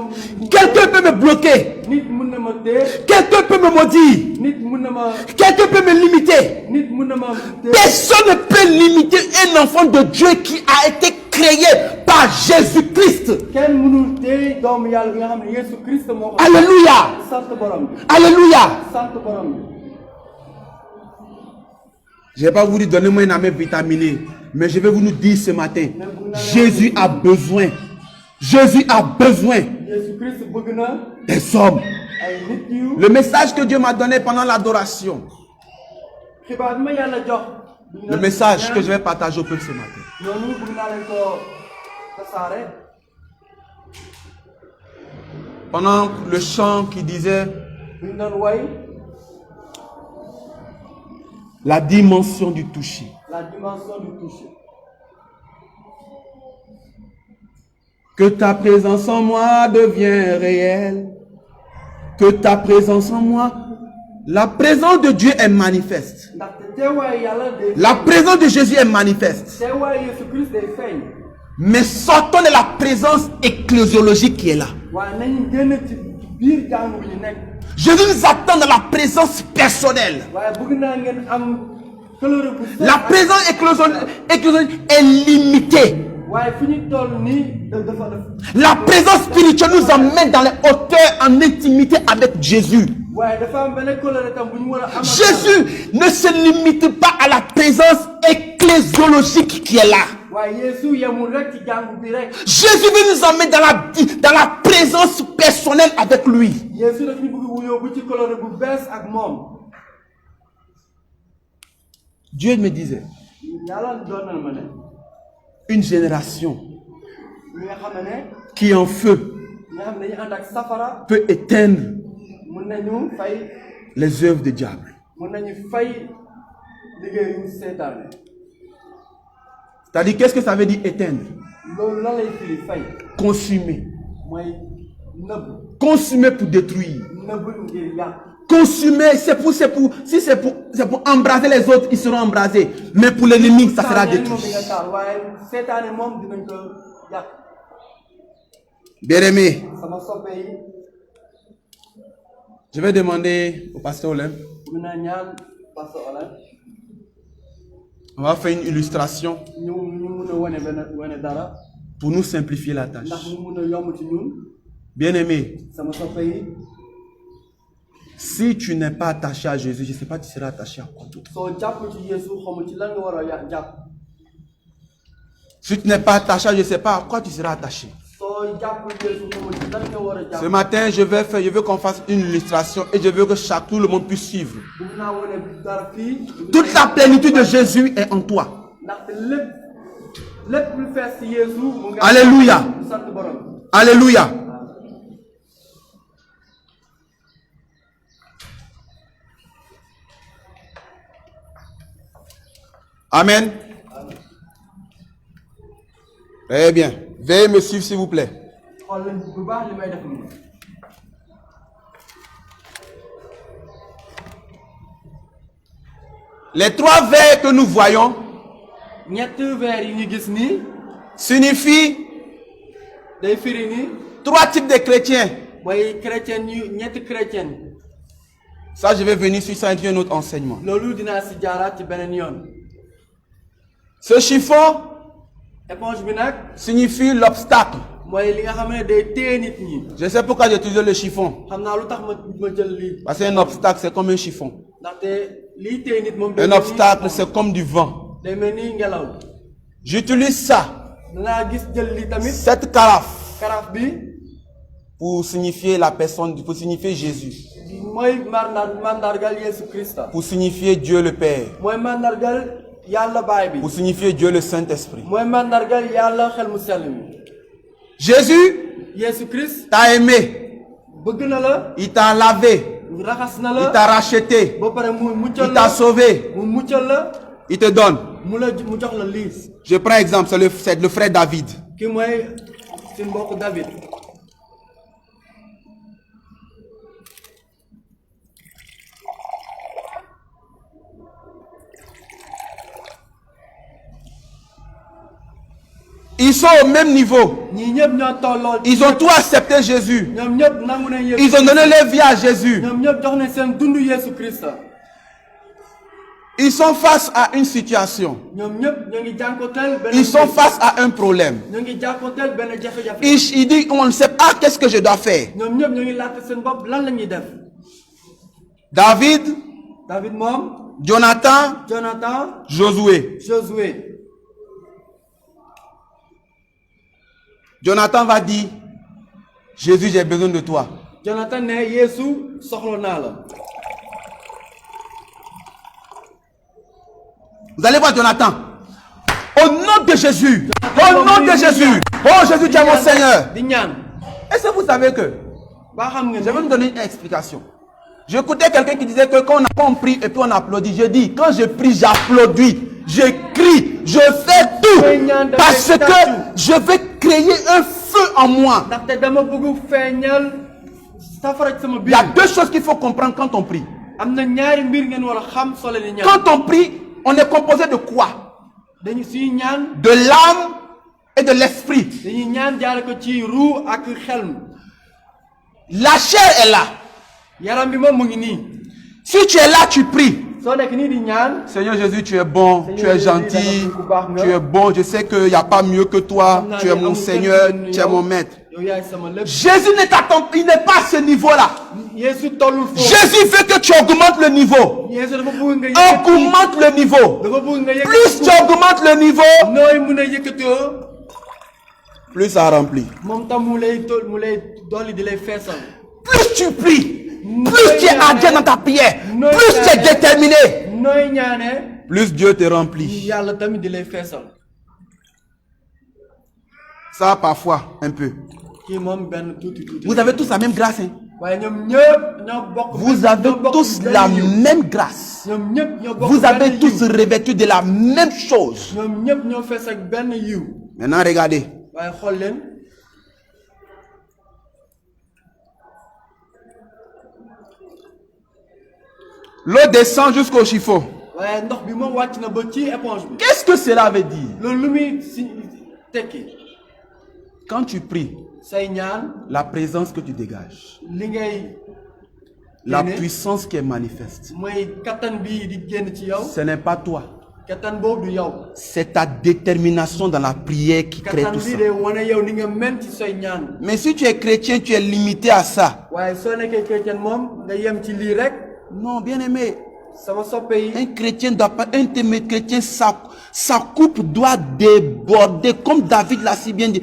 quelqu'un peut me bloquer, nit mun na ma téye. quelqu'un peut me maudire, nit mun na ma. quelqu'un peut me limiter. nit mun na ma téye. Personne ne peut limiter un enfant de Dieu qui a été créé par Jésus-Christ. kenn mënul téye doomu yàlla bi nga xam ne Yesu Christ moo ko. Alléluia. sant borom bi. Alléluia. sant borom bi. Je ne vais pas vous dire, donnez-moi une amie vitaminée. Mais je vais vous nous dire ce matin, Jésus a besoin. Jésus a besoin Yesu Christ bëgg na des hommes. ay nit yu. Le message que Dieu m'a donné pendant l'adoration, xibaar bi ma yàlla jox. le message que je vais partager au peuple ce matin. ñooñu bëgg naa leen ko tasaare. Pendant le chant qui disait bu ñu doon way la dimension du toucher. la dimension du toucher. Que ta présence en moi devienne réelle. Que ta présence en moi. La présence de Dieu est manifeste. ndaxte teewaay yàlla day. La présence de Jésus est manifeste. teewaay Yesu Christ day feeñ. Mais sortons de la présence ecclésiologique qui est là. waaye nañu génn ci biir jàngu bi ñu nekk. Jésus nous attend dans la présence personnelle. waaye bëgg naa ngeen am couleur bu. La présence ecclésiologique est limitée. waaye fi ñu toll nii dafa. La présence spirituelle nous emmène dans les hauteurs en intimité avec Jésus. waaye dafa am benn couleur tam bu ñu war a am. Jésus ne se limite pas à la présence ecclésiologique qui est là. waaye Yesu yemul rek ci jàngu bi rek. Jésus veut nous emmener dans la présence personnelle avec lui. Yesu daf ñu bëgg wu yóbbu ci couleur bu bees ak moom. Dieu me disait, yàlla doon na ma ne. une génération ñi nga xam ne. qui est en feu ñi nga xam ne dañuy ànd ak safara. peut éteindre mun nañu fay. les œuvres du diable. mun nañu fay liggéeyu seetaane. C'est-à-dire, qu'est-ce que ça veut dire éteindre? loolu lan lay firi fay. Consumer. mooy nëbb. Consumer pour détruire. nëbb ngir yàq. Consumer, si c'est pour embraser les autres, ils seront embrasés. Mais pour l'ennemi, ça sera détruit. waaye seetaane moom dinañ ko yàq. Bien-aimé, sama soppe yi. je vais demander au pasteur Olem. mun naa ñaan pasteur Olem. On va faire une illustration ñu mun a wane dara. pour nous simplifier la tâche. ndax mu mun a yomb ci ñun. Bien-aimé, sama soppe yi. si tu n'es pas attaché à Jésus, je ne sais pas, tu seras attaché à quoi d'autre. soo jàpp ci Yesu xamul ci lan nga war a jàpp. Si tu n'es pas attaché à Jésus, je ne sais pas à quoi tu seras attaché. soo Ce matin, je veux qu'on fasse une illustration et je veux que tout le monde puisse suivre. Toute la plénitude de Jésus est en toi. Alléluia. Alléluia. Amen. Très bien. Veuillez me suivre, s'il vous plaît. Les 3 vers que nous voyons signifient 3 types de chrétiens. Ça, je vais venir sur ça et un autre enseignement. Ce chiffon signifie l'obstacle. Je sais pourquoi j'ai utilisé le chiffon. Parce qu'un obstacle, c'est comme un chiffon. Un obstacle, c'est comme du vent. J'utilise ça, cette carafe, pour signifier la personne, pour signifier Jésus. Pour signifier Dieu le Père. Pour signifier Dieu le Saint-Esprit. Jésus t'a aimé. Il t'a lavé. Il t'a racheté. Il t'a sauvé. Il te donne. Je prends exemple, c'est le frère David. Ils sont au même niveau. Ils ont tout accepté Jésus. Ils ont donné leur vie à Jésus. Ils sont face à une situation. Ils sont face à un problème. Ils disent, on ne sait pas qu'est-ce que je dois faire. David, Jonathan, Josué. Jonathan va dire, Jésus, j'ai besoin de toi. Vous allez voir Jonathan. Au nom de Jésus. Au nom de Jésus. Oh Jésus, tu es mon Seigneur. Est-ce que vous savez que... Je vais vous donner une explication. J'écoutais quelqu'un qui disait que quand on prie et puis on applaudit, je dis, quand je prie, j'applaudis. Je crie, je fais tout parce que je veux créer un feu en moi. Il y a 2 choses qu'il faut comprendre quand on prie. Quand on prie, on est composé de quoi? De l'âme et de l'esprit. La chair est là. Si tu es là, tu pries. Seigneur Jésus, tu es bon, tu es gentil, tu es bon. Je sais qu'il n'y a pas mieux que toi. Tu es mon Seigneur, tu es mon maître. Jésus il n'est pas à ce niveau-là. Jésus veut que tu augmentes le niveau. Augmente le niveau. Plus tu augmentes le niveau, plus ça remplit. Plus tu pries, plus tu es ardent dans ta prière, plus tu es déterminé, plus Dieu te remplit. Ça parfois un peu. Vous avez tous la même grâce. Hein? Vous avez tous la même grâce. Vous avez tous revêtu de la même chose. Maintenant regardez. L'eau descend jusqu'au chiffon. Qu'est-ce que cela veut dire? Quand tu pries, la présence que tu dégages, la puissance qui est manifeste, ce n'est pas toi. C'est ta détermination dans la prière qui crée tout ça. Mais si tu es chrétien, tu es limité à ça. Non, bien aimé. Un chrétien doit pas, un chrétien, sa coupe doit déborder, comme David l'a si bien dit.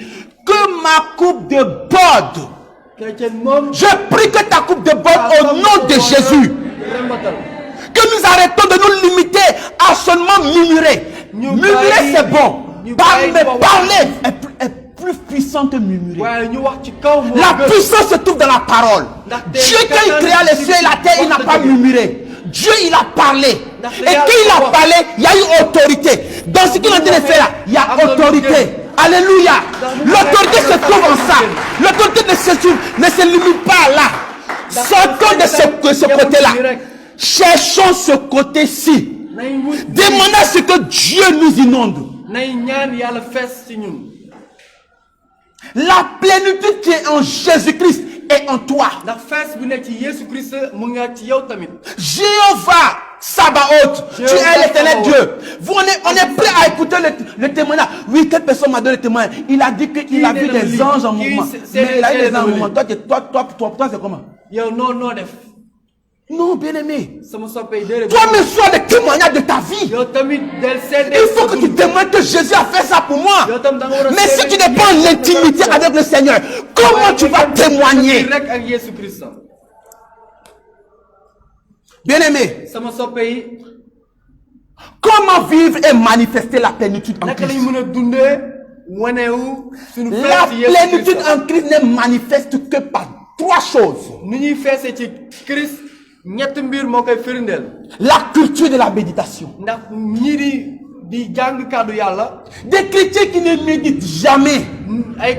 que ma coupe de borde. Je prie que ta coupe de borde au nom de Jésus. Que nous arrêtons de nous limiter à seulement murmurer. Murmurer c'est bon. Mais parler est plus puissant que murmurer. La puissance se trouve dans la parole. Dieu, quand il créa les cieux et la terre, il n'a pas murmuré. Dieu, il a parlé. Et quand il a parlé, il y a eu autorité. Dans ce qu'il est en train de faire là, il y a autorité. Alléluia. L'autorité se trouve en ça. L'autorité ne se limite pas là. Sortons de ce côté-là. Cherchons ce côté-ci. Demandons à ce que Dieu nous inonde. La plénitude qui est en Jésus-Christ est en toi. Jéhovah Sabaoth, tu es l'éternel Dieu. On est prêt à écouter le témoignage. Oui, quelle personne m'a donné le témoignage? Il a dit qu'il a vu des anges en mouvement. Mais il a vu des anges en mouvement. Toi, c'est comment? Non, bien-aimé. Toi-même, sois le témoignage de ta vie. Il faut que tu témoignes que Jésus a fait ça pour moi. Mais si tu n'es pas en intimité avec le Seigneur, comment tu vas témoigner? Bien-aimé, comment vivre et manifester la plénitude en Christ? La plénitude en Christ ne manifeste que par trois choses. La culture de la méditation. Des chrétiens qui ne méditent jamais. Mais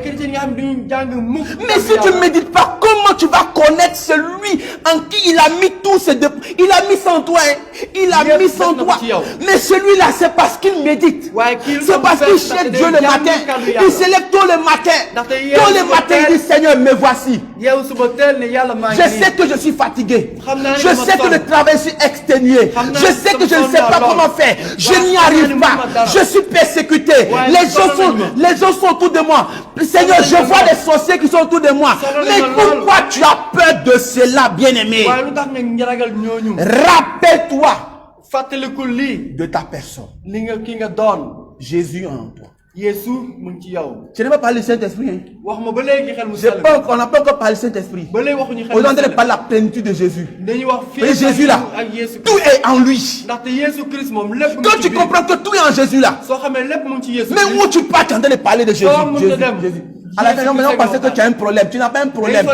si tu ne médites pas, comment tu vas connaître celui en qui il a mis tout ce il a mis sans toi, hein? Il a mis sans toi. Mais celui-là, c'est parce qu'il médite. C'est parce qu'il cherche Dieu le matin. Il se lève tôt le matin. Tôt le matin, il dit Seigneur, me voici. Je sais que je suis fatigué. Je sais que le travail est exténué. Je sais que je ne sais pas comment faire. Je n'y arrive pas. Je suis persécuté. Les gens sont autour de moi. Seigneur, je vois les sorciers qui sont autour de moi. Mais pourquoi tu as peur de cela, bien-aimé? Rappelle-toi de ta personne. Jésus en toi. Je n'ai pas parlé du Saint-Esprit. Hein. On n'a pas encore parlé du Saint-Esprit. On est en train de parler de la plénitude de Jésus. Et Jésus là, tout est en lui. Quand tu comprends que tout est en Jésus là, mais où tu pars, tu es en train de parler de Jésus. Jésus. À la fin, on pensait que tu as un problème. Tu n'as pas un problème.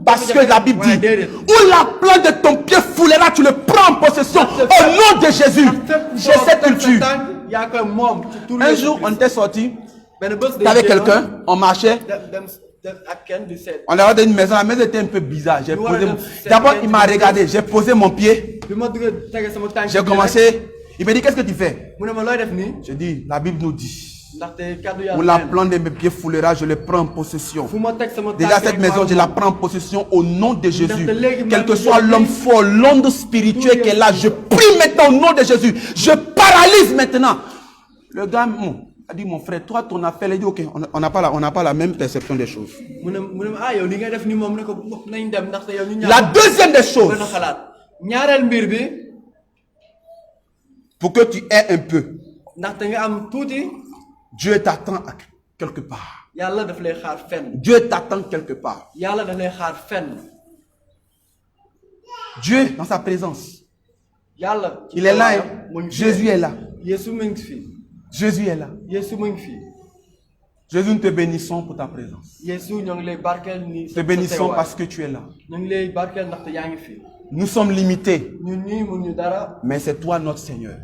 Parce que la Bible dit, où la plante de ton pied foulera, tu le prends en possession au nom de Jésus. J'ai cette culture. Un jour, on était sorti avec quelqu'un, on marchait. On a regardé une maison, la maison était un peu bizarre. D'abord, il m'a regardé, j'ai posé mon pied. J'ai commencé. Il m'a dit, qu'est-ce que tu fais? J'ai dit, la Bible nous dit. Où la plante de mes pieds foulera, je le prends en possession. Déjà cette maison, je la prends en possession au nom de Jésus. Quel que soit l'homme fort, l'onde spirituelle qui est là, je prie maintenant au nom de Jésus. Je paralyse maintenant. Le gars a dit, mon frère, toi ton affaire, il a dit, ok, on n'a pas la même perception des choses. La deuxième des choses, pour que tu aies un peu, Dieu t'attend quelque part. Dieu t'attend quelque part. Dieu dans sa présence. Il est là. Hein? Jésus est là. Jésus est là. Jésus, nous te bénissons pour ta présence. Te bénissons parce que tu es là. Nous sommes limités. Mais c'est toi notre Seigneur.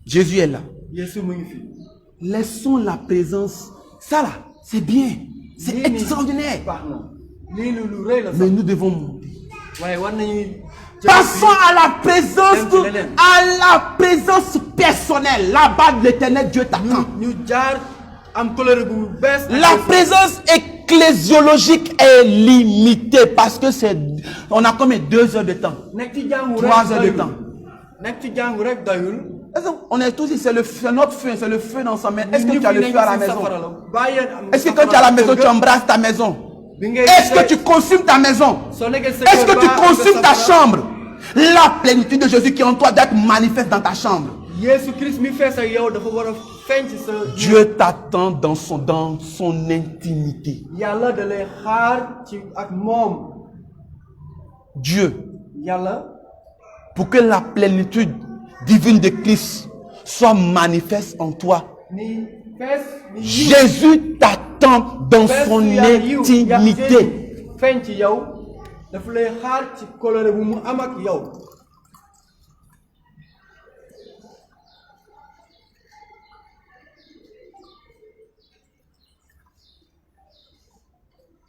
Jésus est là. Laissons la présence. Ça là, c'est bien. C'est extraordinaire. Mais nous devons monter. Passons à la présence personnelle. Là-bas, l'Éternel Dieu t'attend. La présence ecclésiologique est limitée parce que on a comme 2 heures de temps, 3 heures de temps. On est tous ici, c'est notre feu, c'est le feu dans sa main. Est-ce que tu as le feu à la maison? Est-ce que quand tu es à la maison, tu embrasses ta maison? Est-ce que tu consumes ta maison? Est-ce que tu consumes ta chambre? La plénitude de Jésus qui est en toi doit être manifeste dans ta chambre. feeñ ci sa Dieu t'attend dans son intimité. yàlla da lay xaar ci ak moom. Dieu, yàlla pour que la plénitude divine de Christ soit manifeste en toi, ni fees ni yiw Jésus t'attend dans son intimité. feeñ ci yow daf lay xaar ci kóllëre bu mu am ak yow.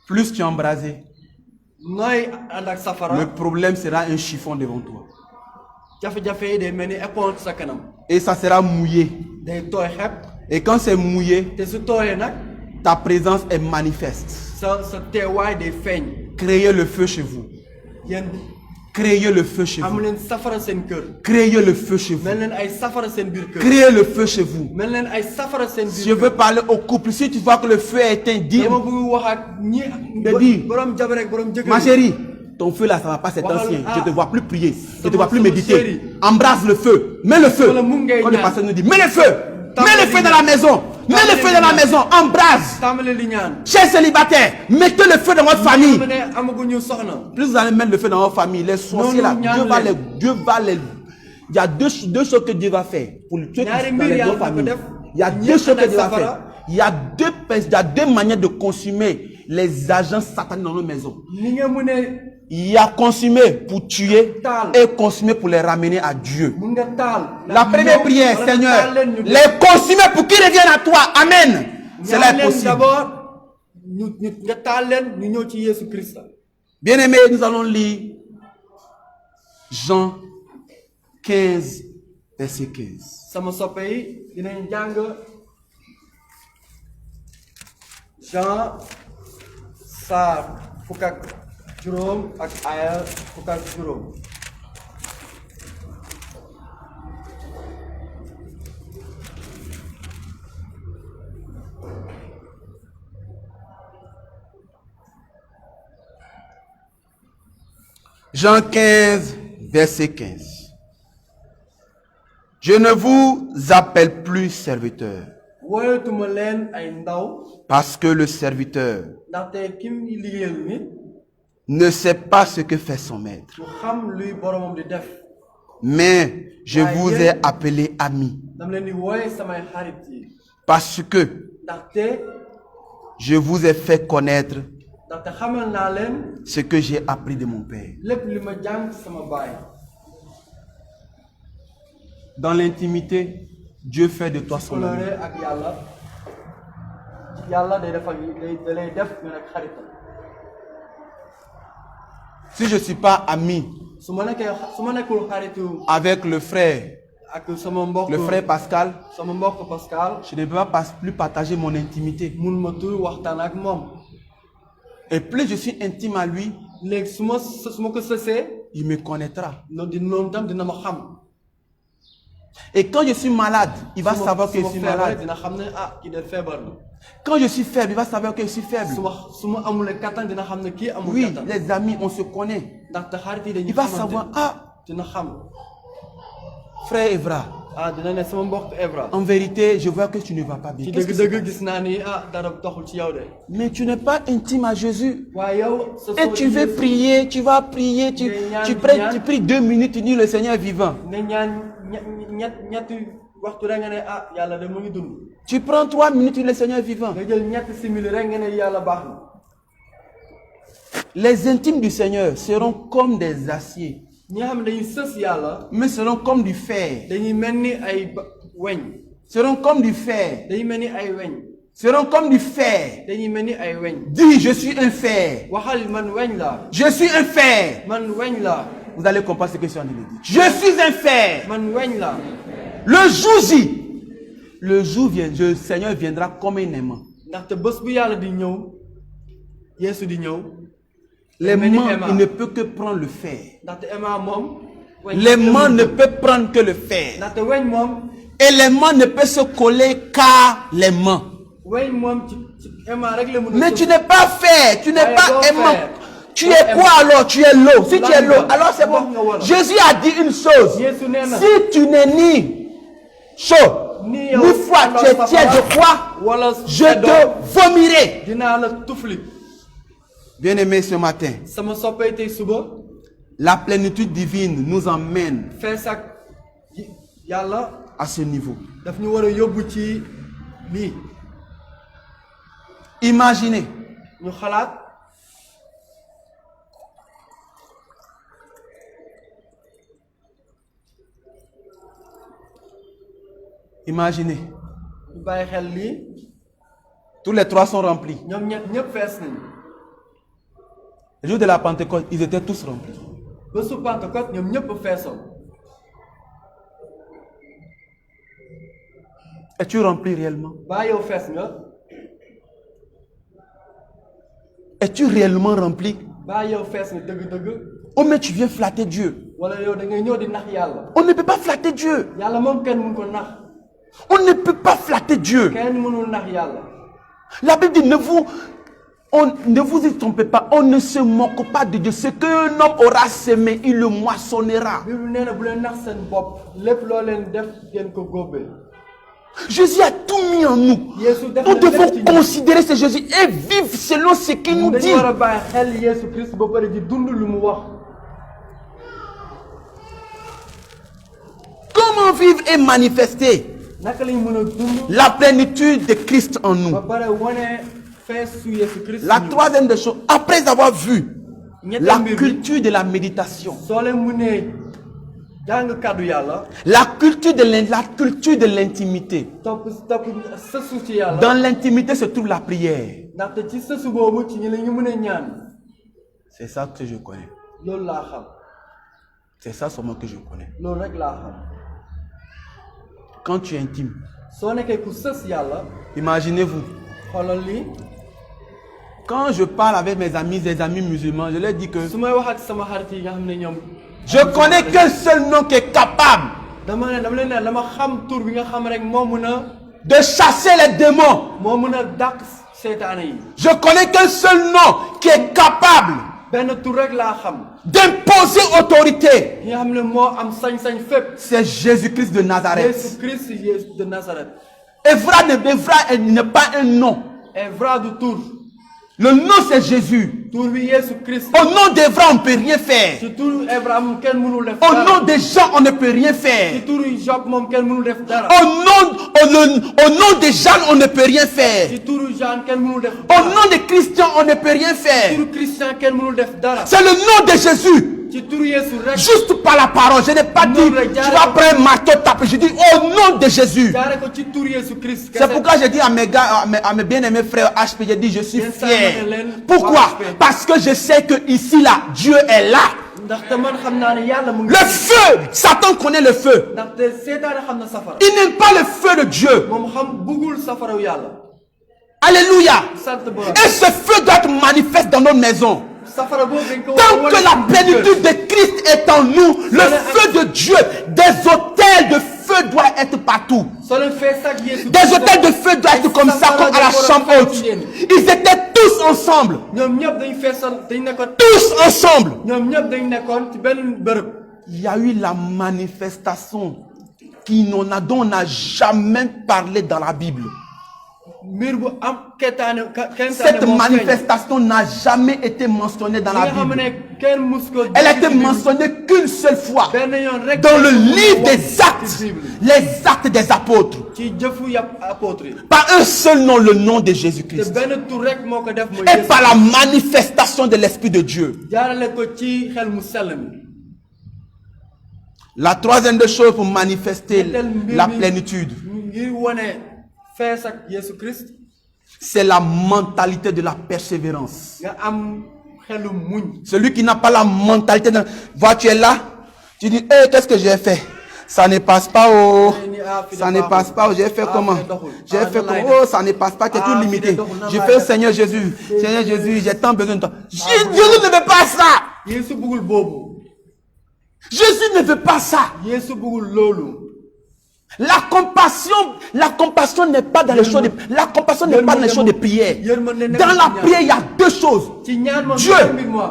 Plus tu es embrasé, nooy ànd ak safara le problème sera un chiffon devant toi. jafe-jafe yi day mel ni éponge sa kanam Et ça sera mouillé. day tooy xepp Et quand c'est mouillé, te su tooyee nag ta présence est manifeste. sa teewaay day feeñ. Créez le feu chez vous. yéen Créez le feu chez am vous. leen safara seen kër. Créez le feu chez vous. mel leen ay safara seen biir kër. Créez le feu chez vous. mel leen ay safara seen biir Je veux parler au couple. Si tu vois que le feu est éteint, dis, dama bëgg wax ak ñi Daddy. borom jabar ak borom jëkkër. ma chérie, ton feu là, ça va pas, c'est Voilà, ancien. ah. Je te vois plus prier. Je te vois plus Sama méditer. chérie. Embrasse le feu. Mets le feu. Voilà, mun ngay Quand le ñaan. pasteur nous dit, mets le feu. Tàmbali Mets le feu dans la maison. Mets le feu dans la maison. Embrasse. tàmbale li ñaan. Chers célibataires, mettez le feu dans votre famille. mu ne amaguñu soxna. Plus vous allez mettre le feu dans votre famille, les sorciers là, Non, Dieu va les... Il y a deux choses que Dieu va faire. Pour ceux qui Ñaari sont dans mbir les yàlla deux na ko familles. def. Il y a Ñi deux choses que ànd ak Dieu va safara. faire. Il y a deux manières de consumer les agents sataniques dans nos maisons. ni nga mu ne Il y a consumé pour tuer Tal. et consumé pour les ramener à Dieu. mun nga taal. La première Ñoom, prière, wala Seigneur, taal leen ñu les consumer pour qu'ils reviennent à toi. Amen. Cela ñaan est leen possible. d'abord nga taal leen ñu ñëw ci Yesu Christ. Bien-aimés, nous allons lire Jean 15, verset 15. sama soppe yi dinañ jàng Jean saar fukk ak juróom ak aya fukk ak juróom. Jean 15, verset 15. Je ne vous appelle plus serviteur, woyatuma leen ay ndaw parce que le serviteur ndaxte ki mu liggéeyal ni ne sait pas ce que fait son maître. du xam luy boromam di def. Mais je vous ai appelé ami, dama leen di wooye samay xarit yi parce que ndaxte je vous ai fait connaître xamal naa leen ce que j'ai appris de mon Père. lépp li ma jàng sama baay. Dans l'intimité, Dieu fait de toi son ami. kóllëre ak yàlla day def ak da lay def nga nekk xaritam. Si je ne suis pas ami su ma nekkul xaritu avec le frère sama mbokk Le frère Pascal, sama mbokk Pascal je ne peux pas plus partager mon intimité. mun ma tur waxtaan ak moom. Et plus je suis intime à lui, léegi su ma ko sësee il me connaîtra. noonu tam dina ma xam. Et quand je suis malade, il va savoir que je suis malade. dina xam ne kii de feebar na. Quand je suis faible, il va savoir que je suis faible. su ma amulee kattan dina xam ne kii amul Oui, kattan. les amis, on se connaît. ndaxte xarit yi dañuy Il va xamante. savoir, dina xam. frère Evra, dina ne sama mbokk Evra. en vérité, je vois que tu ne vas pas bien. ci Qu'est-ce que c'est? dëgg-dëgg gis naa ni dara doxul ci yow de. Mais tu n'es pas intime à Jésus. waaye yow Et tu veux prier, tu vas prier, tu pries 2 minutes, tu dis le Seigneur est vivant. ne ñaan ñetti waxtu rek nga ne yàlla de mu ngi dund. Tu prends 3 minutes, tu dis le Seigneur est vivant. nga jël ñetti simili rek nga ne yàlla baax na. Les intimes du Seigneur seront comme des aciers, ñi nga xam ne dañuy sës yàlla. mais seront comme du fer. dañuy mel ni ay weñ. Seront comme du fer. dañuy mel ni ay weñ. Seront comme du fer. dañuy mel ni ay weñ. Dis, je suis un fer. waxal man weñ la. Je suis un fer. man weñ la. Vous allez comprendre ce que je suis en train de dire. Je suis un fer. man weñ la. Le jour J, le jour vient, le Seigneur viendra comme un aimant. ndaxte bés bu yàlla di ñëw Yeesu di ñëw. L'aimant, il ne peut que prendre le fer. ndaxte aimant moom. L'aimant ne peut prendre que le fer. ndaxte weñ moom. Et l'aimant ne peut se coller qu'à l'aimant. weñ moom ci aimant rek la mën a. Mais tu n'es pas fer, tu n'es pas aimant. fer. Tu es quoi alors? Tu es l'eau. Si tu es l'eau, alors c'est bon. Jésus a dit une chose. Yeesu nee na. Si tu n'es ni chaud ni yow Une fois tu es tiède de quoi, wala je te vomirai. dinaa la tufli. Bien-aimé, ce matin, sama soppay tey suba la plénitude divine nous emmène fees ak yàlla à ce niveau. daf ñu war a yóbbu ci lii. Imaginez, ñu xalaat imaginez, ñu bàyyi xel lii tous les trois sont remplis. ñoom ñëpp fees nañu. Le jour de la Pentecôte, ils étaient tous remplis. bésu Pentecôte ñoom ñëpp feesoon. Es-tu rempli réellement? baa yow fees nga. Es-tu réellement rempli? baa yow fees nga dëgg-dëgg. Oh mais tu viens flatter Dieu. wala yow da ngay ñëw di nax yàlla. On ne peut pas flatter Dieu. yàlla moom kenn mënu ko nax. On ne peut pas flatter Dieu. kenn mënul nax yàlla. La Bible dit, ne vous y trompez pas, on ne se moque pas de Dieu. Ce qu'un homme aura semé, il le moissonnera. Bible nee na bu leen nax seen bopp lépp loo leen def ngeen ko góobee. Jésus a tout mis en nous. Nous devons considérer ce Jésus et vivre selon ce qu'il nous dit. dañu war a bàyyi xel Yeesu Christ ba pare di dund lu mu wax. Comment vivre et manifester naka lañ mën a dund. la plénitude de Christ en nous? ba pare wane fees su Yeesu Christ. La troisième des choses, après avoir vu la ñetteel mbir bi culture de la méditation, soo leen mënee jàng kàddu yàlla. la culture de l'intimité. topp sësu ci yàlla. Dans l'intimité se trouve la prière. ndaxte ci sësu boobu ci ñi la ñu mën a ñaan. C'est ça que je connais. loolu laa xam. C'est ça seulement que je connais. loolu rek laa xam. Quand tu es intime, soo nekkee ku sës yàlla. imaginez-vous, xoolal lii. quand je parle avec mes amis, des amis musulmans, je leur dis que su may wax ak sama xarit yi nga xam ne ñoom. je connais qu'un seul nom qui est capable dama leen ne dama xam tur bi nga xam rek moo mën a. de chasser les démons. moo mën a dàq seetaane yi. Je connais qu'un seul nom qui est capable benn tur rek laa xam. d'imposer autorité. yi nga xam ne moo am sañ-sañ fépp. C'est Jésus-Christ de Nazareth. Jésus Christ Jésus de Nazareth. Évra n'est pas un nom. Évra du tur. Le nom c'est Jésus. tur bi Jésus Christ. Au nom d'Évra, on ne peut rien faire. ci turu Évra moom kenn mënul def Au dara. nom des gens, on ne peut rien faire. ci turu Job moom kenn mënul def dara. Au nom des gens, on ne peut rien faire. ci turu Jean kenn mënul def Au dara. nom des chrétiens, on ne peut rien ci faire. turu Christian kenn mënul def dara. C'est le nom de Jésus. ci turu Yeesu rek. Juste par la parole. Je n'ai pas dit, tu vas prendre un marteau, taper. Je dis au nom de Jésus. jaare ko ci turu Yeesu Christ. C'est pourquoi je dis à mes gars, à mes bien-aimés frères HP, je dis, je suis Yes, fier. amen. Pourquoi? Parce que je sais que ici, là, Dieu est là. ndaxte man xam naa ne yàlla mu ngi. Le feu, Satan connaît le feu. ndaxte seetaane xam na safara. Il n'aime pas le feu de Dieu. moom bëggul safaraw yàlla. Alléluia. sant borom. Et ce feu doit être manifeste dans nos maisons. safara boobu dañ ko Tant que la plénitude de Christ est en nous, le feu de Dieu, des hôtels de feu doivent être partout. soo leen fees ak Yeesu. Des hôtels de feu doivent être comme ça, comme à la chambre haute. Ils étaient tous ensemble. ñoom ñëpp dañ feesoon dañ nekkoon. Tous ensemble. ñoom ñëpp dañ nekkoon ci benn bërëb. Il y a eu la manifestation dont on n'a jamais parlé dans la Bible. mbir bu am kentaane Cette manifestation n'a jamais été mentionnée dans la Bible. kenn mus ko. Elle a été mentionnée qu'une seule fois benn yoon rek dans le livre des actes, les actes des apôtres. ci jëfu yàpp apôtre yi. Par un seul nom, le nom de Jésus-Christ. te benn tur rek moo ko def mooy Et par la manifestation de l'Esprit de Dieu. jaarale ko ci xel mu sell mi. La troisième des choses pour manifester la plénitude, ngir wone fees ak Yeesu Christ. c'est la mentalité de la persévérance. nga am xelu muñ. Celui qui n'a pas la mentalité de... Vois, tu es là, tu dis, hey, qu'est-ce que j'ai fait? Ça ne passe pas, oh. Ça ne passe pas, oh. J'ai fait comment? J'ai fait comment? Oh, ça ne passe pas, tu es tout limité. Je fais Seigneur Jésus. Seigneur Jésus, j'ai tant besoin de toi. Jésus ne veut pas ça. Yeesu bëggul boobu. Jésus ne veut pas ça. Yeesu bëggul loolu. La compassion n'est pas dans les choses de, la compassion n'est pas dans les choses de prière. Dans la prière, il y a deux choses. Dieu,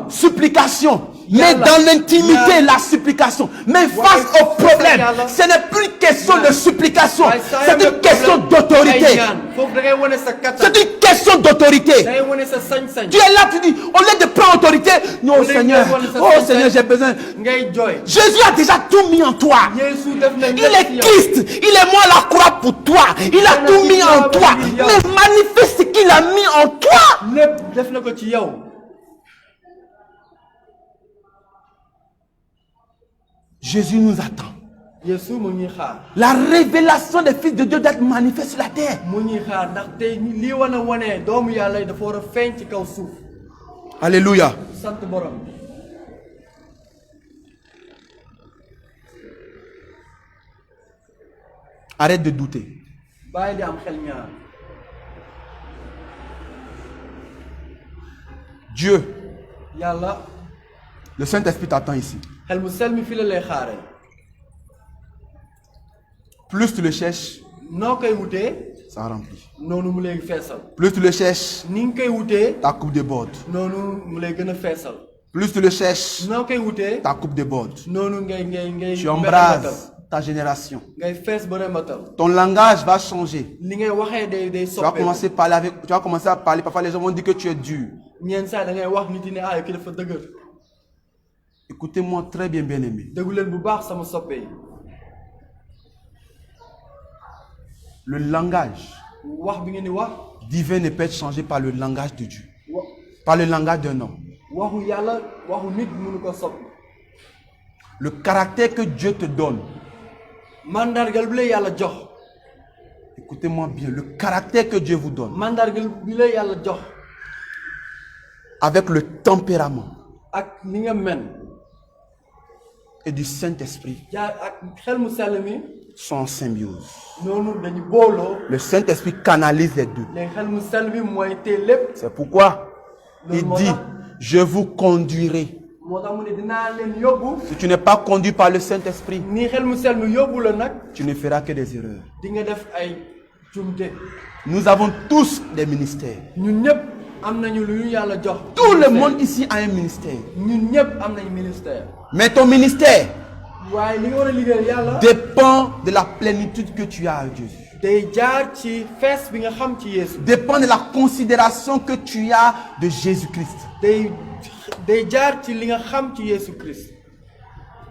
supplication. Mais dans l'intimité, la supplication. Mais face au problème, ce n'est plus une question de supplication. C'est une question d'autorité. C'est une question d'autorité. Tu es là, tu dis, au lieu de prendre autorité, non Seigneur, oh Seigneur, j'ai besoin. Jésus a déjà tout mis en toi. Il est Christ, il est mort à la croix pour toi. Il a tout mis en toi. Mais manifeste ce qu'il a mis en toi. Jésus nous attend. La révélation des fils de Dieu doit être manifeste sur la terre. Alléluia. Arrête de douter. Dieu, le Saint-Esprit t'attend ici. Plus tu le cherches, ça remplit. Plus tu le cherches, ta coupe déborde. Plus tu le cherches, ta coupe déborde. Tu embrases ta génération. Ton langage va changer. Tu vas commencer à parler. Parfois les gens vont dire que tu es dur. Écoutez-moi très bien, bien-aimé. Le langage divin ne peut être changé par le langage de Dieu. Par le langage d'un homme. Le caractère que Dieu te donne. Écoutez-moi bien. Le caractère que Dieu vous donne. Avec le tempérament et du Saint-Esprit sont en symbiose. Le Saint-Esprit canalise les deux. C'est pourquoi il dit, je vous conduirai. Si tu n'es pas conduit par le Saint-Esprit, tu ne feras que des erreurs. Nous avons tous des ministères. Tout le monde ici a un ministère. Mais ton ministère dépend de la plénitude que tu as à Dieu. Dépend de la considération que tu as de Jésus-Christ.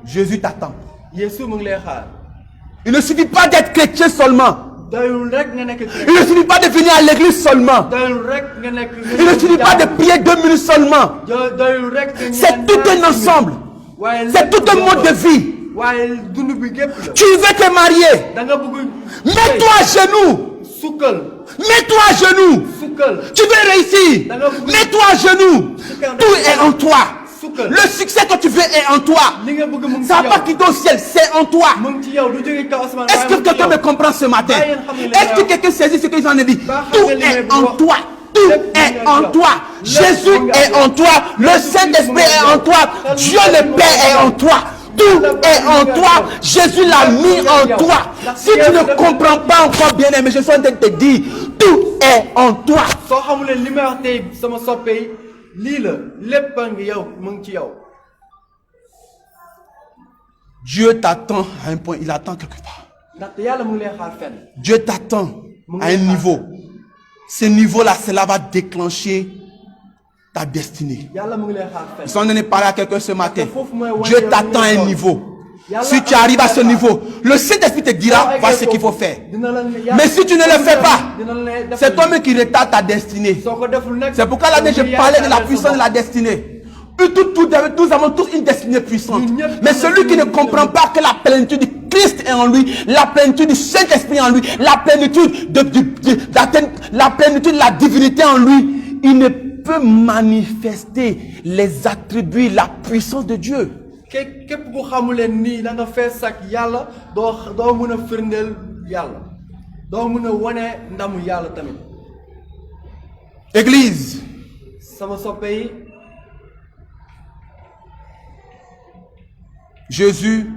Jésus t'attend. Il ne suffit pas d'être chrétien seulement. Il ne suffit pas de venir à l'église seulement. Il ne suffit pas de prier 2 minutes seulement. C'est tout un ensemble. C'est tout un mode de vie. Tu veux te marier. Mets-toi à genoux. Mets-toi à genoux. Tu veux réussir. Mets-toi à genoux. Tout est en toi. Le succès que tu veux est en toi. Ça va pas quitter au ciel, c'est en toi. Est-ce que quelqu'un me comprend ce matin? Est-ce que quelqu'un saisit ce que j'en ai dit? Tout est en toi. Tout est en toi. Jésus est en toi. Le Saint-Esprit est en toi. Dieu le Père est en toi. Tout est en toi. Jésus l'a mis en toi. Si tu ne comprends pas encore, bien aimé, je suis en train de te dire, tout est en toi. Dieu t'attend à un point, il attend quelque part. Dieu t'attend à un niveau. Ce niveau-là, cela va déclencher ta destinée. Ils sont en train de parler à quelqu'un ce matin. Dieu t'attend à un niveau. Si tu arrives à ce niveau, le Saint-Esprit te dira, voici ce qu'il faut faire. Mais si tu ne le fais pas, c'est toi-même qui retarde ta destinée. C'est pourquoi là, je parlais de la puissance de la destinée. Nous avons tous une destinée puissante. Mais celui qui ne comprend pas que la plénitude du Christ est en lui, la plénitude du Saint-Esprit en lui, la plénitude de la divinité en lui, il ne peut manifester les attributs, la puissance de Dieu. Église, Jésus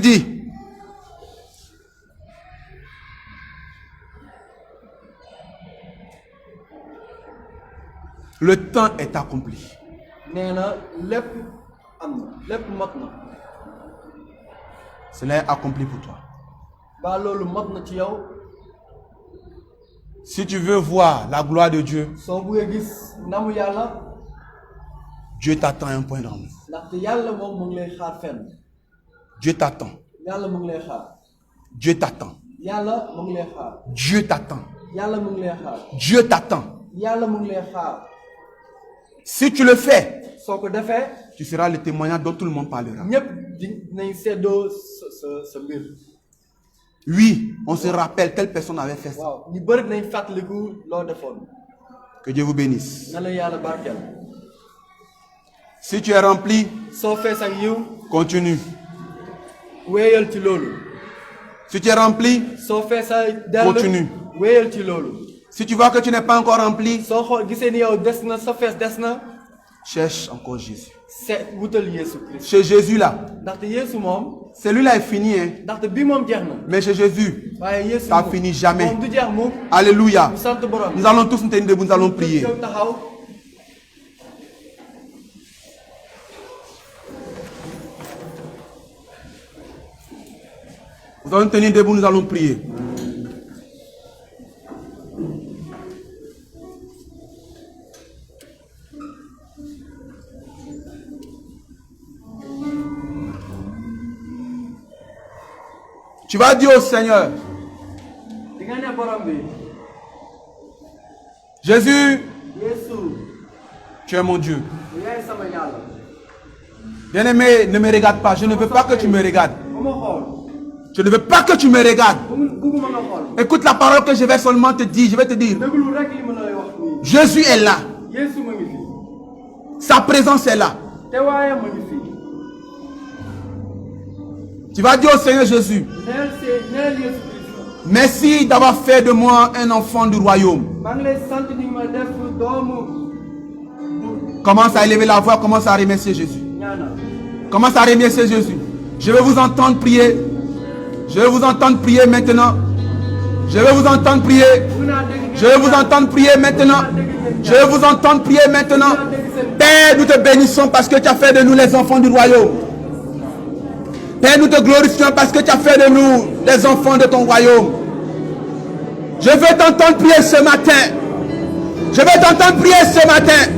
dit, Le temps est accompli. nee na lépp am na lépp mot na. Cela est accompli pour toi. ba loolu mot na ci yow. Si tu veux voir la gloire de Dieu, soo buggee gis ndamu yàlla. Dieu t'attend à un point de rendez-vous. ndaxte yàlla moom mu ngi lay xaar fenn. Dieu t'attend. yàlla mu ngi lay xaar. Dieu t'attend. yàlla mu ngi lay xaar. Dieu t'attend. yàlla mu ngi lay xaar. Dieu t'attend. yàlla mu ngi lay xaar. Si tu le fais, soo ko defee. tu seras le témoignage dont tout le monde parlera. ñëpp dinañ seddoo sa mbir. Oui, on se rappelle, telle personne avait fait ça. waaw ñu bëri nañ fàttaliku loo defoon. Que Dieu vous bénisse. na la yàlla barkeel. Si tu es rempli, soo fees ak yiw. continue. wéyal ci loolu. Si tu es rempli, soo fees ak dell. continue. wéyal ci loolu. Si tu vois que tu n'es pas encore rempli, soo xool gisee ni yow des na sa fees des na. cherche encore Jésus. seet wutal Yeesu Christ. Chez Jésus là, ndaxte Yeesu moom. celui-là est fini, hein. ndaxte bii moom jeex na. Mais chez Jésus, waaye Yeesu ça moom finit jamais. moom du jeex moom. Alléluia. ñu sant borom. Nous allons tous nous tenir debout, nous allons prier. yow taxaw. Nous allons tenir debout, nous allons prier. Tu vas dire au Seigneur, di nga ne borom bi. Jésus, Yeesu. tu es mon Dieu. yaay sama yàlla. Bien-aimé, ne me regarde pas. Je ne veux pas que tu me regardes. bu ma xool. Je ne veux pas que tu me regardes. bëgguma nga xool. Écoute la parole que je vais seulement te dire. Je vais te dire. déglu rek li ma lay wax nii. Jésus est là. Yeesu ma ngi fi. Sa présence est là. teewaayam ma ngi fi. Tu vas dire au Seigneur Jésus, neel Yeesu Christ. merci d'avoir fait de moi un enfant du royaume. maa ngi lay sant ni ma def doomu. Commence à élever la voix, commence à remercier Jésus. ñaanal. Commence à remercier Jésus. Je vais vous entendre prier. Je vais vous entendre prier maintenant. Je vais vous entendre prier. Je vais vous entendre prier maintenant. Je vais vous entendre prier maintenant. Père, nous te bénissons parce que tu as fait de nous les enfants du royaume. Père, nous te glorifions parce que tu as fait de nous les enfants de ton royaume. Je veux t'entendre prier ce matin. Je vais t'entendre prier ce matin.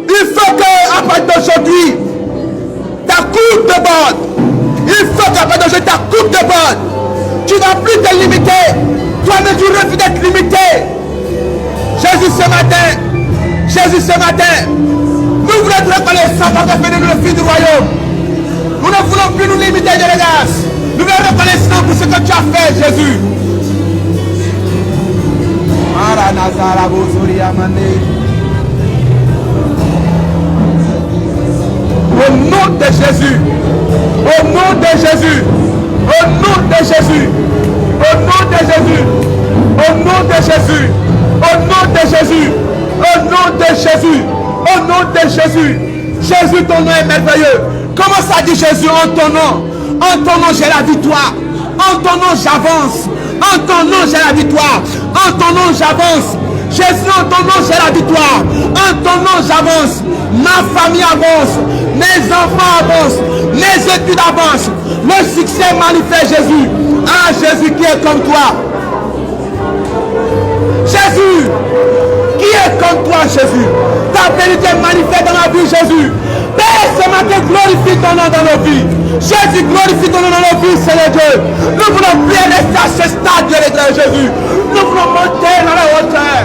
Il faut qu'à partir d'aujourd'hui, ta coupe de bord. Il faut qu'à partir d'aujourd'hui, ta coupe de bord. Tu ne vas plus te limiter. Toi-même, tu refuses d'être limité. Jésus, ce matin. Jésus, ce matin. Nous voulons être reconnaissants parce que tu as fait de nous le fils du royaume. Nous ne voulons plus nous limiter de grâce. Nous voulons être reconnaissants pour ce que tu as fait, Jésus. Au nom de Jésus. Au nom de Jésus. Au nom de Jésus. Au nom de Jésus. Au nom de Jésus. Au nom de Jésus. Au nom de Jésus. Au nom de Jésus. Jésus, ton nom est merveilleux. Comment ça dit Jésus en ton nom? En ton nom, j'ai la victoire. En ton nom, j'avance. En ton nom, j'ai la victoire. En ton nom, j'avance. Jésus, en ton nom, j'ai la victoire. En ton nom, j'avance. Ma famille avance. Mes enfants avancent. Mes études avancent. Le succès manifeste, Jésus. Ah, Jésus qui est comme toi. Jésus, qui est comme toi, Jésus. Ta vérité manifeste dans la vie, Jésus. Père, ce matin, glorifie ton nom dans nos vies. Jésus, glorifie ton nom dans nos vies, Seigneur Dieu. Nous voulons plus rester à ce stade de l'église, Jésus. Nous voulons monter dans la hauteur.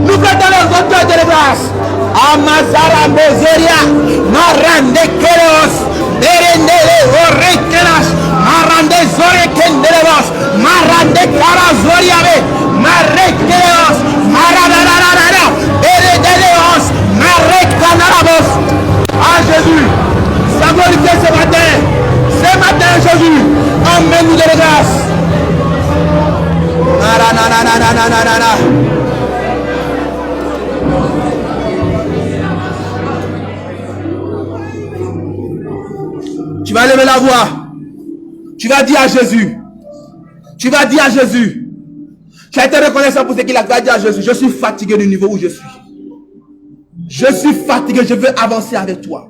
Nous voulons dans les hauteurs de l'église. Amazara Mozoria, Marande Keros, Berendele Orekeras, Marande Zorekendelevas, Marande Karazoriave, Marekeros, Maradadadada, Beredeleos, Marekanarabos. Ah Jésus, sa glorifié ce matin, Jésus, emmène-nous de la grâce. Tu vas lever la voix. Tu vas dire à Jésus. Tu vas dire à Jésus. Tu as été reconnaissant pour ce qu'il a dit à Jésus. Je suis fatigué du niveau où je suis. Je suis fatigué, je veux avancer avec toi.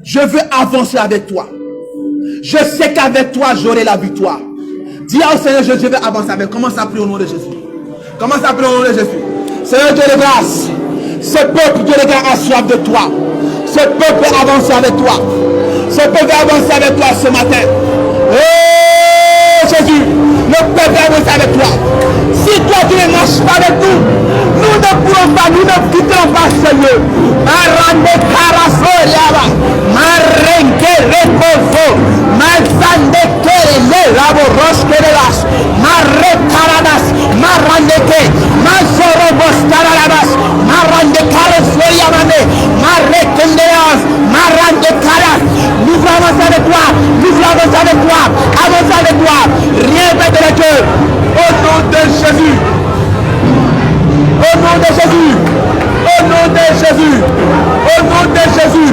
Je veux avancer avec toi. Je sais qu'avec toi, j'aurai la victoire. Dis au Seigneur, je veux avancer avec. Commence à prier au nom de Jésus. Commence à prier au nom de Jésus. Seigneur Dieu de grâce, ce peuple Dieu de grâce a soif de toi. Ce peuple veut avancer avec toi. Ce peuple veut avancer avec toi ce matin. Oh Jésus, le peuple veut avancer avec toi. Si toi tu ne marches pas avec nous, nous ne pourrons pas, nous ne quitterons pas Seigneur. Marande Karasoriaba, Marenke Rekoso, Mazande Kerele, Laboros Kerelas, Marre Karadas, Marandeke, Mazorobos Karabas, Marande Karasoriamane, Marre Kendeas, Marande Karas. Nous voulons avancer avec toi, nous voulons avancer avec toi, avancer avec toi. Rien de le cœur. Au nom de Jésus. Au nom de Jésus. Au nom de Jésus. Au nom de Jésus.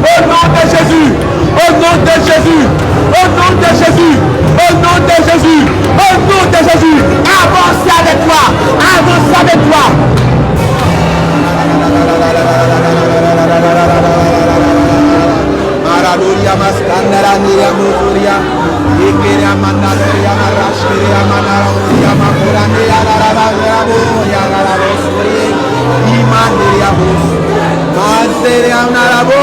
Au nom de Jésus. Au nom de Jésus. Au nom de Jésus. Au nom de Jésus. Au nom de Jésus. Avancez avec toi. Avancez avec toi. Maradoria maskandara niya muria. Ikiria mandaria marashkiria manaria makurandia larabia boya larabosuri. Imandiria bos. Manseria narabo.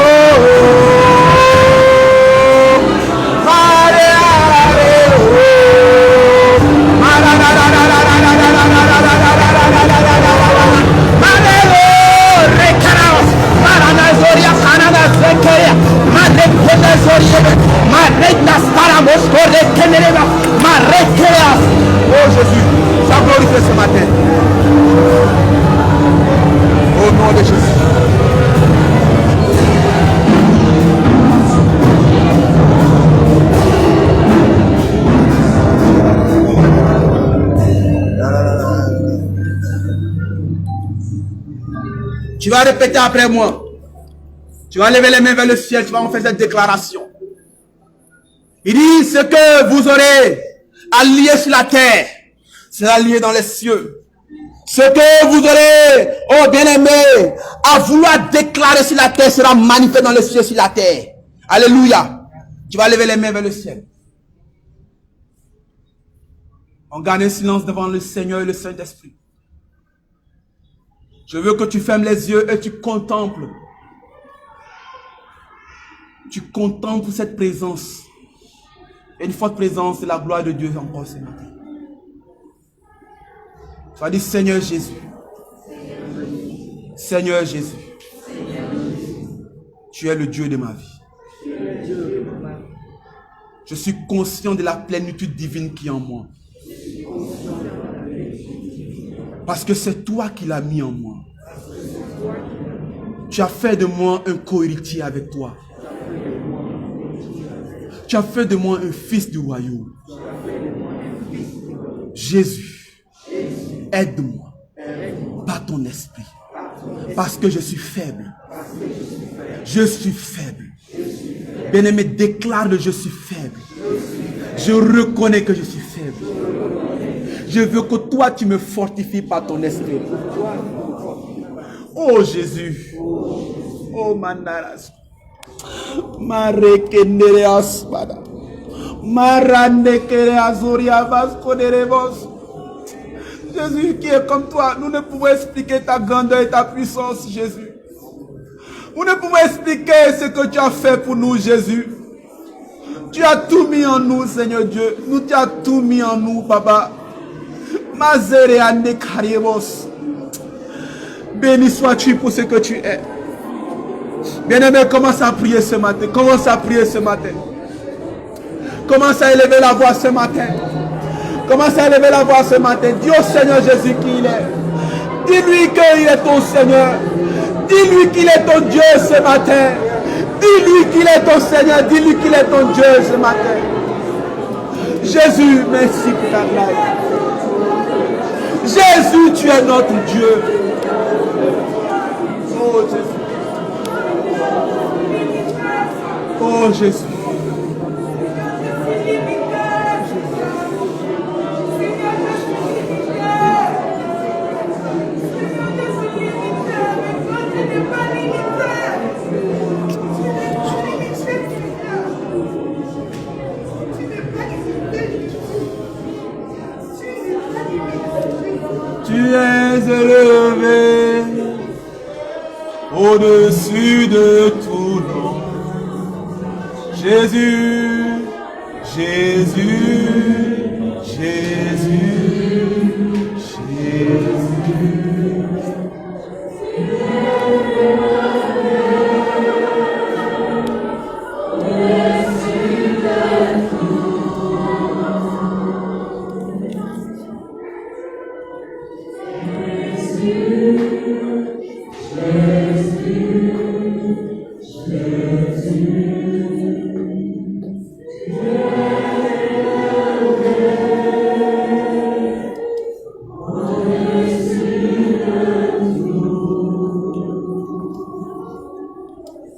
Oh Jésus, sois glorifié ce matin. Au nom de Jésus. Tu vas répéter après moi. Tu vas lever les mains vers le ciel. Tu vas en faire cette déclaration. Il dit, ce que vous aurez à lier sur la terre sera lié dans les cieux. Ce que vous aurez, oh bien-aimé, à vouloir déclarer sur la terre sera manifesté dans les cieux sur la terre. Alléluia. Tu vas lever les mains vers le ciel. On garde un silence devant le Seigneur et le Saint-Esprit. Je veux que tu fermes les yeux et tu contemples. Tu contemples cette présence. Et une forte présence de la gloire de Dieu encore ce matin. Tu vas dire Seigneur Jésus. Seigneur Jésus. Tu es le Dieu de ma vie. Je suis conscient de la plénitude divine qui est en moi. Parce que c'est toi qui l'as mis en moi. Tu as fait de moi un co-héritier avec toi. Tu as fait de moi un fils du royaume. Jésus, aide-moi par ton esprit. Parce que je suis faible. Je suis faible. Bien-aimé, déclare que je suis faible. Je reconnais que je suis faible. Je veux que toi, tu me fortifies par ton esprit. Oh Jésus. Oh Manaras. Jésus qui est comme toi, nous ne pouvons expliquer ta grandeur et ta puissance, Jésus. Nous ne pouvons expliquer ce que tu as fait pour nous, Jésus. Tu as tout mis en nous, Seigneur Dieu. Tu as tout mis en nous, Papa. Béni sois-tu pour ce que tu es. Bien-aimé, commence à prier ce matin. Commence à prier ce matin. Commence à élever la voix ce matin. Commence à élever la voix ce matin. Dis au Seigneur Jésus qui il est. Dis-lui qu'il est ton Seigneur. Dis-lui qu'il est ton Dieu ce matin. Dis-lui qu'il est ton Seigneur. Dis-lui qu'il est ton Dieu ce matin. Jésus, merci pour ta grâce. Jésus, tu es notre Dieu. Oh Jésus. Oh Jésus. élevé au-dessus de tout nom. Jésus, Jésus, Jésus, Jésus.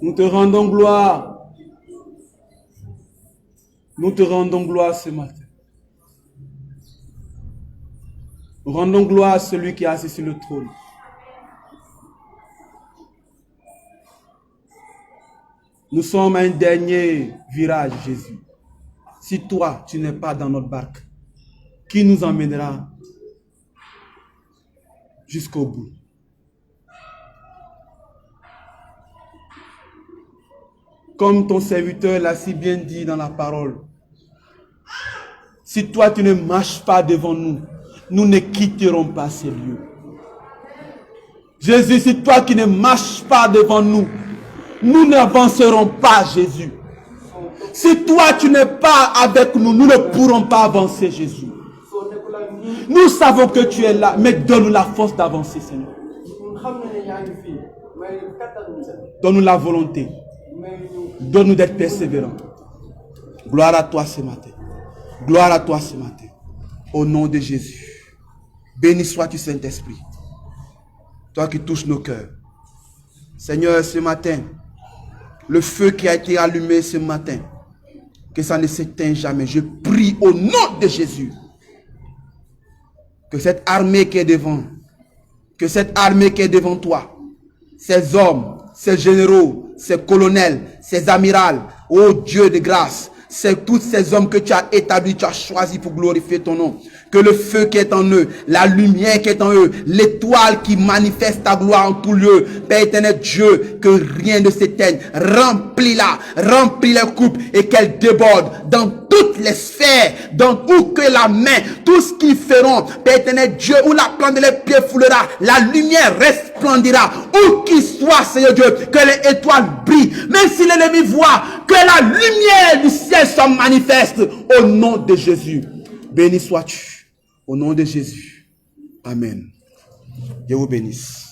Nous te rendons gloire. Nous te rendons gloire ce matin. Nous rendons gloire à celui qui est assis sur le trône. Nous sommes à un dernier virage, Jésus. Si toi, tu n'es pas dans notre barque, qui nous emmènera jusqu'au bout? Comme ton serviteur l'a si bien dit dans la parole, si toi tu ne marches pas devant nous, nous ne quitterons pas ces lieux. Jésus, si toi qui ne marches pas devant nous, nous n'avancerons pas, Jésus. Si toi tu n'es pas avec nous, nous ne pourrons pas avancer, Jésus. Nous savons que tu es là, mais donne-nous la force d'avancer, Seigneur. Donne-nous la volonté. Donne-nous d'être persévérants. Gloire à toi ce matin. Gloire à toi ce matin. Au nom de Jésus. Béni sois-tu, Saint-Esprit. Toi qui touches nos cœurs. Seigneur, ce matin, le feu qui a été allumé ce matin, que ça ne s'éteigne jamais. Je prie au nom de Jésus. Que cette armée qui est devant, que cette armée qui est devant toi, ces hommes, ces généraux, ces colonels, ces amirals, ô Dieu de grâce, c'est tous ces hommes que tu as établis, tu as choisis pour glorifier ton nom. Que le feu qui est en eux, la lumière qui est en eux, l'étoile qui manifeste ta gloire en tout lieu, Père éternel Dieu, que rien ne s'éteigne. Remplis-la, remplis les coupes et qu'elle déborde dans toutes les sphères, dans où que la main, tout ce qu'ils feront, Père éternel Dieu, où la plante de les pieds foulera, la lumière resplendira, où qu'il soit, Seigneur Dieu, que les étoiles brillent, même si l'ennemi voit, que la lumière du ciel soit manifeste au nom de Jésus. Béni sois-tu, au nom de Jésus. Amen. Dieu vous bénisse.